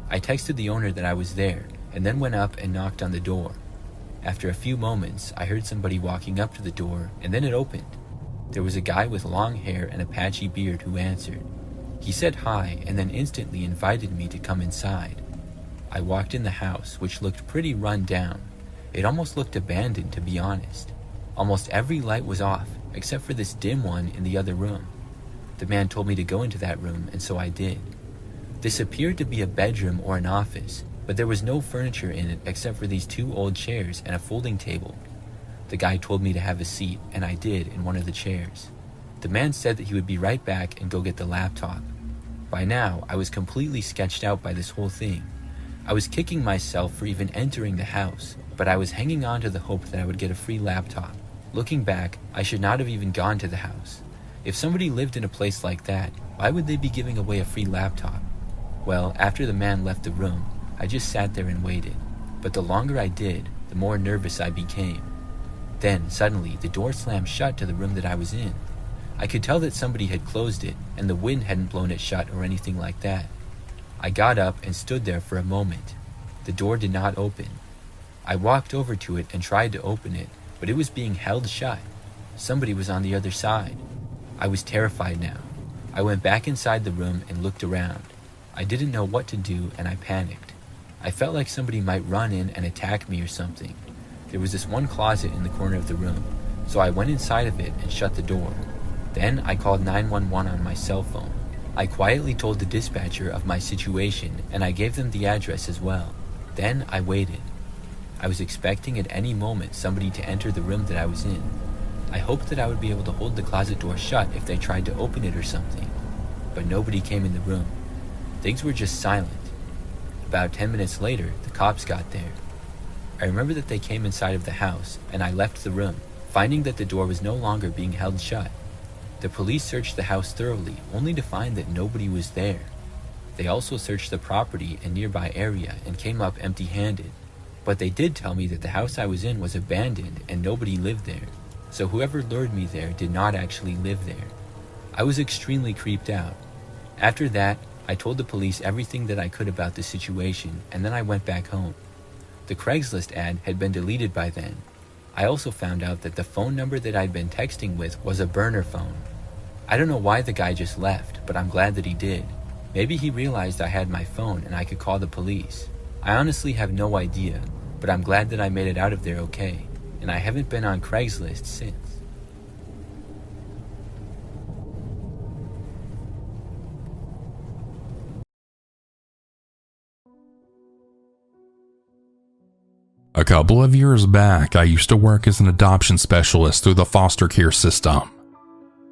I texted the owner that I was there, and then went up and knocked on the door. After a few moments, I heard somebody walking up to the door, and then it opened. There was a guy with long hair and a patchy beard who answered. He said hi and then instantly invited me to come inside. I walked in the house, which looked pretty run down. It almost looked abandoned, to be honest. Almost every light was off, except for this dim one in the other room. The man told me to go into that room, and so I did. This appeared to be a bedroom or an office, but there was no furniture in it except for these 2 old chairs and a folding table. The guy told me to have a seat, and I did in one of the chairs. The man said that he would be right back and go get the laptop. By now, I was completely sketched out by this whole thing. I was kicking myself for even entering the house, but I was hanging on to the hope that I would get a free laptop. Looking back, I should not have even gone to the house. If somebody lived in a place like that, why would they be giving away a free laptop? Well, after the man left the room, I just sat there and waited. But the longer I did, the more nervous I became. Then, suddenly, the door slammed shut to the room that I was in. I could tell that somebody had closed it, and the wind hadn't blown it shut or anything like that. I got up and stood there for a moment. The door did not open. I walked over to it and tried to open it, but it was being held shut. Somebody was on the other side. I was terrified now. I went back inside the room and looked around. I didn't know what to do, and I panicked. I felt like somebody might run in and attack me or something. There was this one closet in the corner of the room, so I went inside of it and shut the door. Then I called 911 on my cell phone. I quietly told the dispatcher of my situation, and I gave them the address as well. Then I waited. I was expecting at any moment somebody to enter the room that I was in. I hoped that I would be able to hold the closet door shut if they tried to open it or something. But nobody came in the room. Things were just silent. About 10 minutes later, the cops got there. I remember that they came inside of the house, and I left the room, finding that the door was no longer being held shut. The police searched the house thoroughly, only to find that nobody was there. They also searched the property and nearby area and came up empty-handed. But they did tell me that the house I was in was abandoned and nobody lived there. So whoever lured me there did not actually live there. I was extremely creeped out. After that, I told the police everything that I could about the situation, and then I went back home. The Craigslist ad had been deleted by then. I also found out that the phone number that I'd been texting with was a burner phone. I don't know why the guy just left, but I'm glad that he did. Maybe he realized I had my phone and I could call the police. I honestly have no idea, but I'm glad that I made it out of there okay, and I haven't been on Craigslist since. A couple of years back, I used to work as an adoption specialist through the foster care system.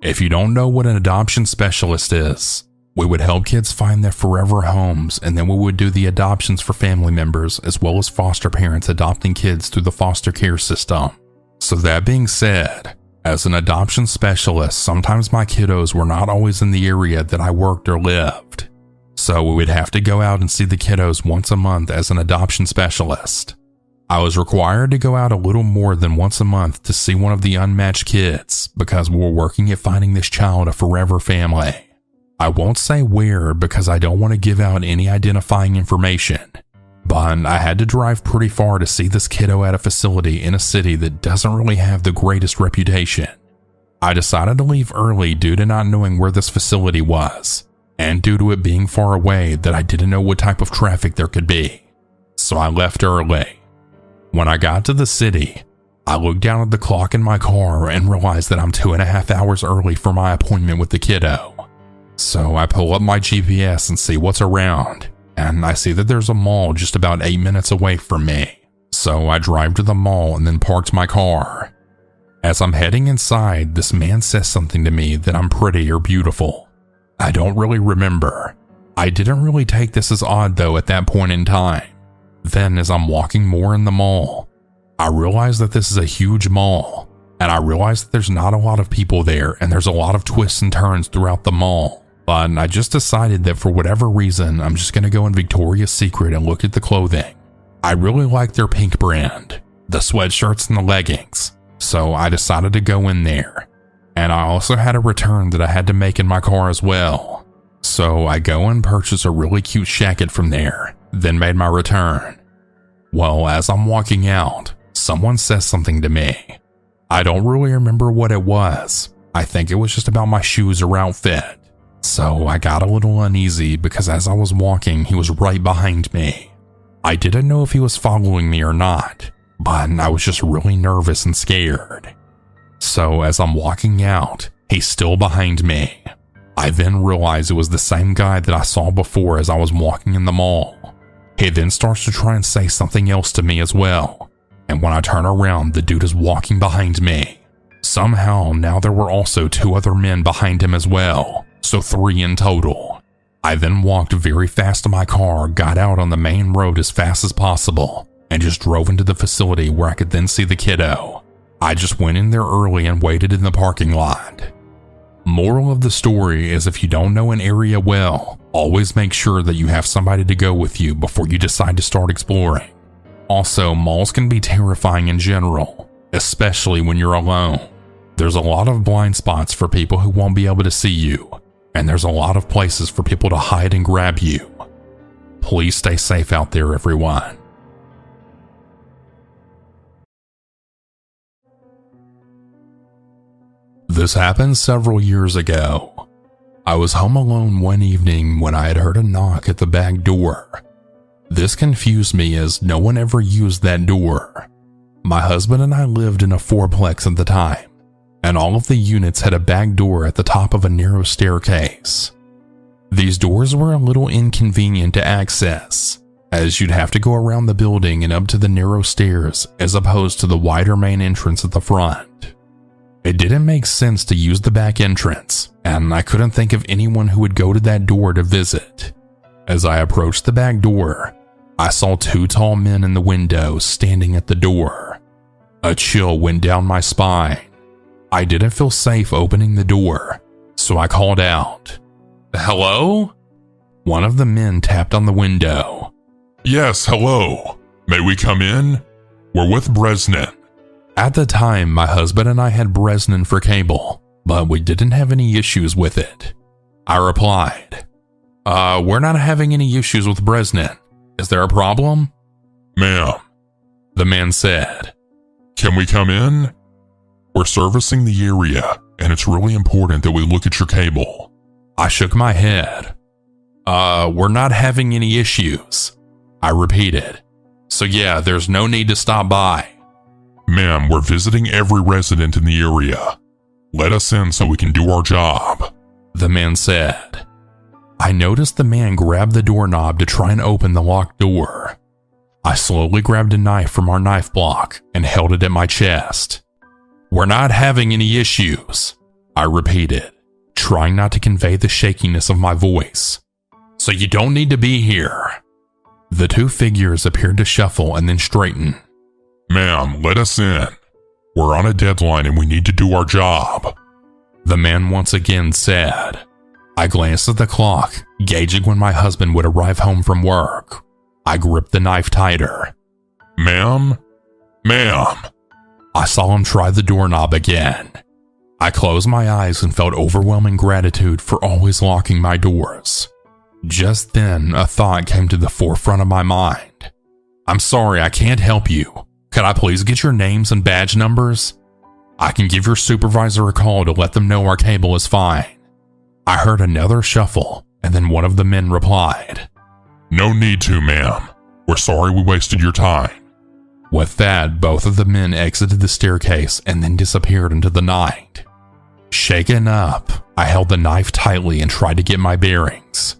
If you don't know what an adoption specialist is, we would help kids find their forever homes, and then we would do the adoptions for family members as well as foster parents adopting kids through the foster care system. So that being said, as an adoption specialist, sometimes my kiddos were not always in the area that I worked or lived. So we would have to go out and see the kiddos once a month as an adoption specialist. I was required to go out a little more than once a month to see one of the unmatched kids because we were working at finding this child a forever family. I won't say where because I don't want to give out any identifying information, but I had to drive pretty far to see this kiddo at a facility in a city that doesn't really have the greatest reputation. I decided to leave early due to not knowing where this facility was, and due to it being far away that I didn't know what type of traffic there could be. So I left early. When I got to the city, I looked down at the clock in my car and realized that I'm 2.5 hours early for my appointment with the kiddo. So I pull up my GPS and see what's around, and I see that there's a mall just about 8 minutes away from me. So I drive to the mall and then parked my car. As I'm heading inside, this man says something to me that I'm pretty or beautiful. I don't really remember. I didn't really take this as odd though at that point in time. Then as I'm walking more in the mall, I realize that this is a huge mall, and I realized that there's not a lot of people there and there's a lot of twists and turns throughout the mall. But I just decided that for whatever reason, I'm just going to go in Victoria's Secret and look at the clothing. I really like their pink brand, the sweatshirts and the leggings, so I decided to go in there. And I also had a return that I had to make in my car as well. So I go and purchase a really cute jacket from there, then made my return. Well, as I'm walking out, someone says something to me. I don't really remember what it was. I think it was just about my shoes or outfit. So I got a little uneasy because as I was walking, he was right behind me. I didn't know if he was following me or not, but I was just really nervous and scared. So as I'm walking out, he's still behind me. I then realized it was the same guy that I saw before as I was walking in the mall. He then starts to try and say something else to me as well. And when I turn around, the dude is walking behind me. Somehow, now there were also 2 other men behind him as well, so 3 in total. I then walked very fast to my car, got out on the main road as fast as possible, and just drove into the facility where I could then see the kiddo. I just went in there early and waited in the parking lot. Moral of the story is if you don't know an area well, always make sure that you have somebody to go with you before you decide to start exploring. Also, malls can be terrifying in general, especially when you're alone. There's a lot of blind spots for people who won't be able to see you, and there's a lot of places for people to hide and grab you. Please stay safe out there, everyone. This happened several years ago. I was home alone one evening when I had heard a knock at the back door. This confused me as no one ever used that door. My husband and I lived in a 4-plex at the time, and all of the units had a back door at the top of a narrow staircase. These doors were a little inconvenient to access, as you'd have to go around the building and up to the narrow stairs as opposed to the wider main entrance at the front. It didn't make sense to use the back entrance, and I couldn't think of anyone who would go to that door to visit. As I approached the back door, I saw 2 tall men in the window standing at the door. A chill went down my spine. I didn't feel safe opening the door, so I called out, "Hello?" One of the men tapped on the window. Yes, hello. May we come in? We're with Bresnan. At the time, my husband and I had Bresnan for cable, but we didn't have any issues with it. I replied, "We're not having any issues with Bresnan. Is there a problem?" Ma'am, the man said. can we come in? We're servicing the area, and it's really important that we look at your cable. I shook my head. We're not having any issues," I repeated. "So yeah, there's no need to stop by." Ma'am, we're visiting every resident in the area. Let us in so we can do our job, the man said. I noticed the man grab the doorknob to try and open the locked door. I slowly grabbed a knife from our knife block and held it at my chest. "We're not having any issues," I repeated, trying not to convey the shakiness of my voice. "So you don't need to be here." The 2 figures appeared to shuffle and then straighten. Ma'am, let us in. We're on a deadline and we need to do our job, the man once again said. I glanced at the clock, gauging when my husband would arrive home from work. I gripped the knife tighter. Ma'am? I saw him try the doorknob again. I closed my eyes and felt overwhelming gratitude for always locking my doors. Just then, a thought came to the forefront of my mind. "I'm sorry, I can't help you. Could I please get your names and badge numbers? I can give your supervisor a call to let them know our cable is fine." I heard another shuffle, and then one of the men replied, No need to, ma'am. We're sorry we wasted your time. With that, both of the men exited the staircase and then disappeared into the night. Shaken up, I held the knife tightly and tried to get my bearings.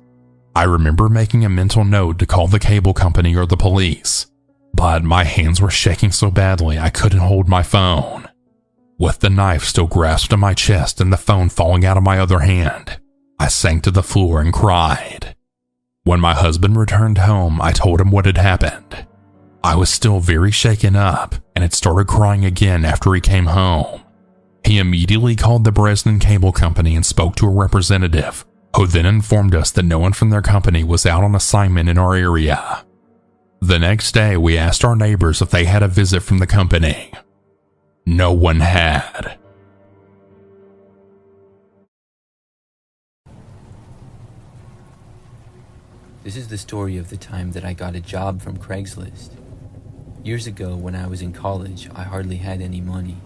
I remember making a mental note to call the cable company or the police, but my hands were shaking so badly I couldn't hold my phone. With the knife still grasped in my chest and the phone falling out of my other hand, I sank to the floor and cried. When my husband returned home, I told him what had happened. I was still very shaken up and had started crying again after he came home. He immediately called the Bresnan Cable Company and spoke to a representative, who then informed us that no one from their company was out on assignment in our area. The next day, we asked our neighbors if they had a visit from the company. No one had. This is the story of the time that I got a job from Craigslist. Years ago, when I was in college, I hardly had any money.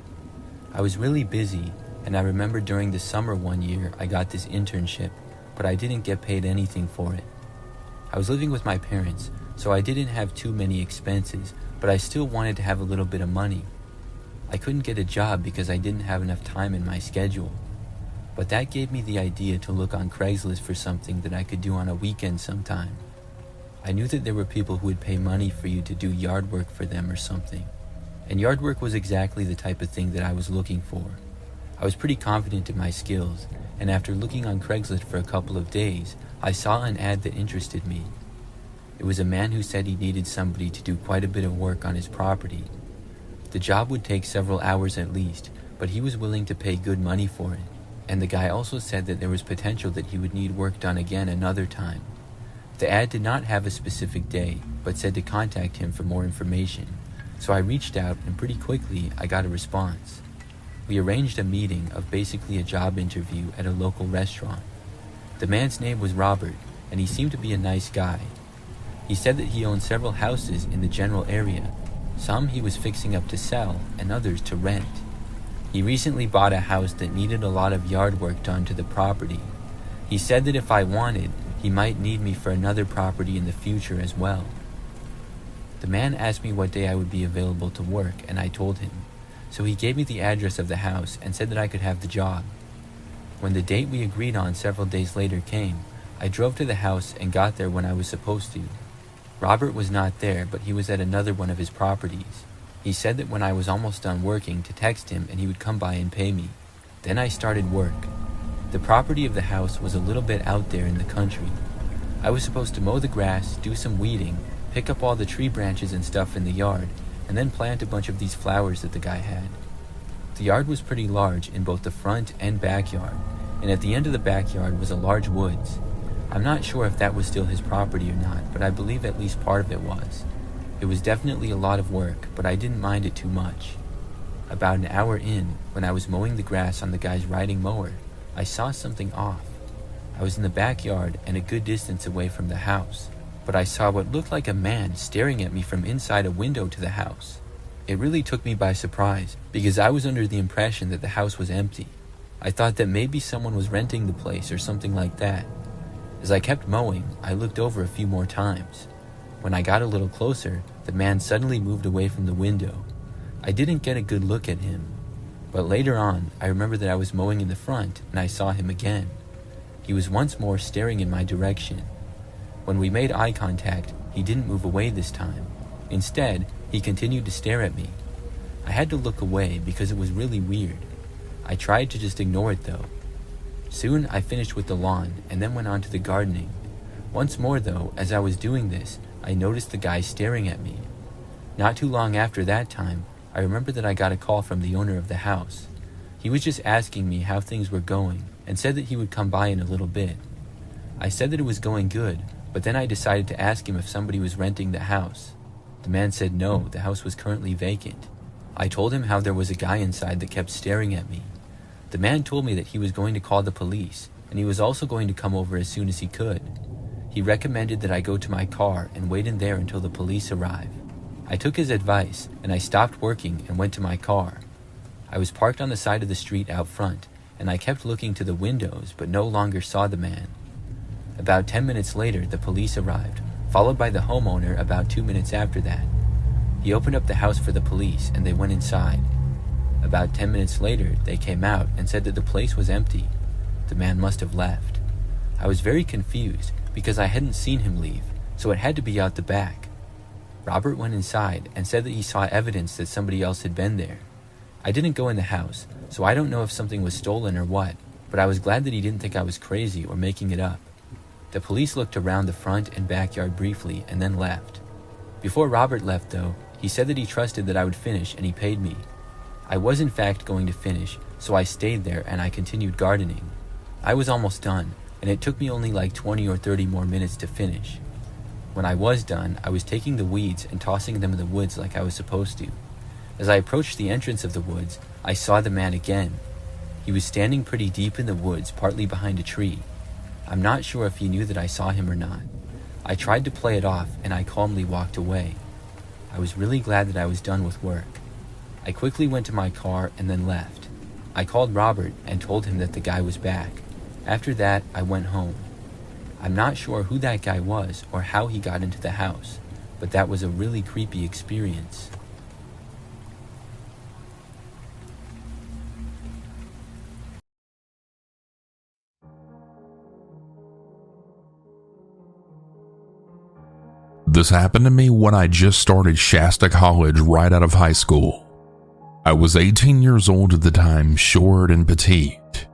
I was really busy, and I remember during the summer one year, I got this internship, but I didn't get paid anything for it. I was living with my parents, so I didn't have too many expenses, but I still wanted to have a little bit of money. I couldn't get a job because I didn't have enough time in my schedule. But that gave me the idea to look on Craigslist for something that I could do on a weekend sometime. I knew that there were people who would pay money for you to do yard work for them or something. And yard work was exactly the type of thing that I was looking for. I was pretty confident in my skills, and after looking on Craigslist for a couple of days, I saw an ad that interested me. It was a man who said he needed somebody to do quite a bit of work on his property. The job would take several hours at least, but he was willing to pay good money for it. And the guy also said that there was potential that he would need work done again another time. The ad did not have a specific day, but said to contact him for more information. So I reached out, and pretty quickly I got a response. We arranged a meeting of basically a job interview at a local restaurant. The man's name was Robert, and he seemed to be a nice guy. He said that he owned several houses in the general area. Some he was fixing up to sell, and others to rent. He recently bought a house that needed a lot of yard work done to the property. He said that if I wanted, he might need me for another property in the future as well. The man asked me what day I would be available to work, and I told him. So he gave me the address of the house and said that I could have the job. When the date we agreed on several days later came, I drove to the house and got there when I was supposed to. Robert was not there, but he was at another one of his properties. He said that when I was almost done working to text him and he would come by and pay me. Then I started work. The property of the house was a little bit out there in the country. I was supposed to mow the grass, do some weeding, pick up all the tree branches and stuff in the yard, and then plant a bunch of these flowers that the guy had. The yard was pretty large in both the front and backyard, and at the end of the backyard was a large woods. I'm not sure if that was still his property or not, but I believe at least part of it was. It was definitely a lot of work, but I didn't mind it too much. About an hour in, when I was mowing the grass on the guy's riding mower, I saw something off. I was in the backyard and a good distance away from the house, but I saw what looked like a man staring at me from inside a window to the house. It really took me by surprise, because I was under the impression that the house was empty. I thought that maybe someone was renting the place or something like that. As I kept mowing, I looked over a few more times. When I got a little closer, the man suddenly moved away from the window. I didn't get a good look at him, but later on, I remember that I was mowing in the front and I saw him again. He was once more staring in my direction. When we made eye contact, he didn't move away this time. Instead, he continued to stare at me. I had to look away because it was really weird. I tried to just ignore it though. Soon I finished with the lawn and then went on to the gardening. Once more though, as I was doing this, I noticed the guy staring at me. Not too long after that time, I remember that I got a call from the owner of the house. He was just asking me how things were going and said that he would come by in a little bit. I said that it was going good, but then I decided to ask him if somebody was renting the house. The man said no, the house was currently vacant. I told him how there was a guy inside that kept staring at me. The man told me that he was going to call the police, and he was also going to come over as soon as he could. He recommended that I go to my car and wait in there until the police arrive. I took his advice, and I stopped working and went to my car. I was parked on the side of the street out front, and I kept looking to the windows but no longer saw the man. About 10 minutes later, the police arrived, followed by the homeowner about 2 minutes after that. He opened up the house for the police, and they went inside. About 10 minutes later, they came out and said that the place was empty. The man must have left. I was very confused because I hadn't seen him leave, so it had to be out the back. Robert went inside and said that he saw evidence that somebody else had been there. I didn't go in the house, so I don't know if something was stolen or what, but I was glad that he didn't think I was crazy or making it up. The police looked around the front and backyard briefly and then left. Before Robert left though, he said that he trusted that I would finish and he paid me. I was in fact going to finish, so I stayed there and I continued gardening. I was almost done, and it took me only like 20 or 30 more minutes to finish. When I was done, I was taking the weeds and tossing them in the woods like I was supposed to. As I approached the entrance of the woods, I saw the man again. He was standing pretty deep in the woods, partly behind a tree. I'm not sure if he knew that I saw him or not. I tried to play it off, and I calmly walked away. I was really glad that I was done with work. I quickly went to my car and then left. I called Robert and told him that the guy was back. After that, I went home. I'm not sure who that guy was or how he got into the house, but that was a really creepy experience. This happened to me when I just started Shasta College right out of high school. I was 18 years old at the time, short and petite.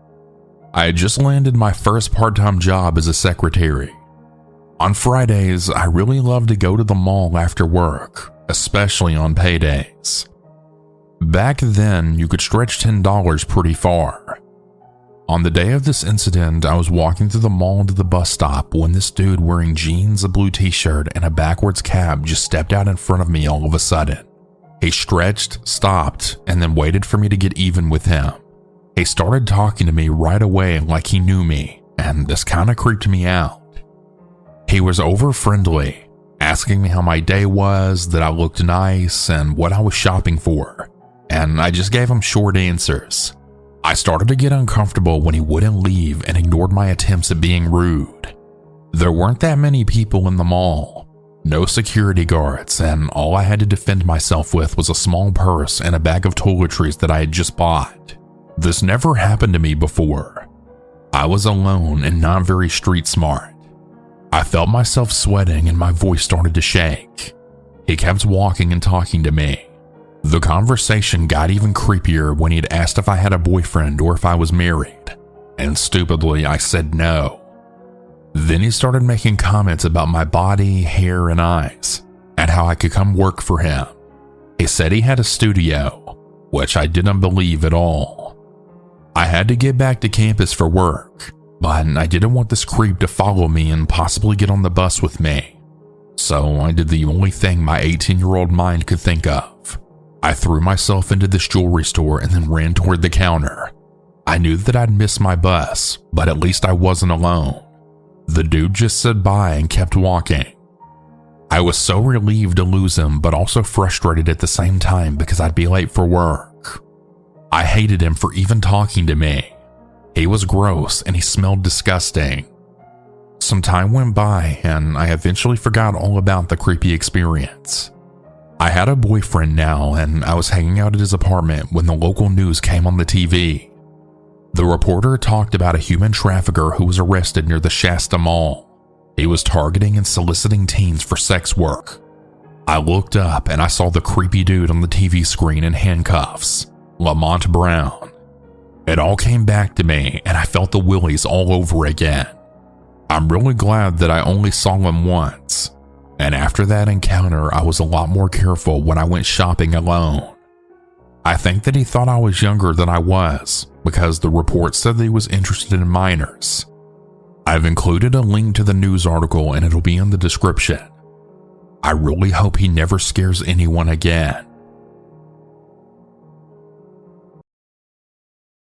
I had just landed my first part-time job as a secretary. On Fridays, I really loved to go to the mall after work, especially on paydays. Back then, you could stretch $10 pretty far. On the day of this incident, I was walking through the mall to the bus stop when this dude wearing jeans, a blue t-shirt, and a backwards cap just stepped out in front of me all of a sudden. He stretched, stopped, and then waited for me to get even with him. He started talking to me right away like he knew me, and this kind of creeped me out. He was over friendly, asking me how my day was, that I looked nice, and what I was shopping for, and I just gave him short answers. I started to get uncomfortable when he wouldn't leave and ignored my attempts at being rude. There weren't that many people in the mall, no security guards, and all I had to defend myself with was a small purse and a bag of toiletries that I had just bought. This never happened to me before. I was alone and not very street smart. I felt myself sweating and my voice started to shake. He kept walking and talking to me. The conversation got even creepier when he'd asked if I had a boyfriend or if I was married, and stupidly I said no. Then he started making comments about my body, hair, and eyes, and how I could come work for him. He said he had a studio, which I didn't believe at all. I had to get back to campus for work, but I didn't want this creep to follow me and possibly get on the bus with me. So I did the only thing my 18-year-old mind could think of. I threw myself into this jewelry store and then ran toward the counter. I knew that I'd missed my bus, but at least I wasn't alone. The dude just said bye and kept walking. I was so relieved to lose him, but also frustrated at the same time because I'd be late for work. I hated him for even talking to me. He was gross and he smelled disgusting. Some time went by and I eventually forgot all about the creepy experience. I had a boyfriend now and I was hanging out at his apartment when the local news came on the TV. The reporter talked about a human trafficker who was arrested near the Shasta Mall. He was targeting and soliciting teens for sex work. I looked up and I saw the creepy dude on the TV screen in handcuffs, Lamont Brown. It all came back to me and I felt the willies all over again. I'm really glad that I only saw him once. And after that encounter, I was a lot more careful when I went shopping alone. I think that he thought I was younger than I was because the report said that he was interested in minors. I've included a link to the news article and it'll be in the description. I really hope he never scares anyone again.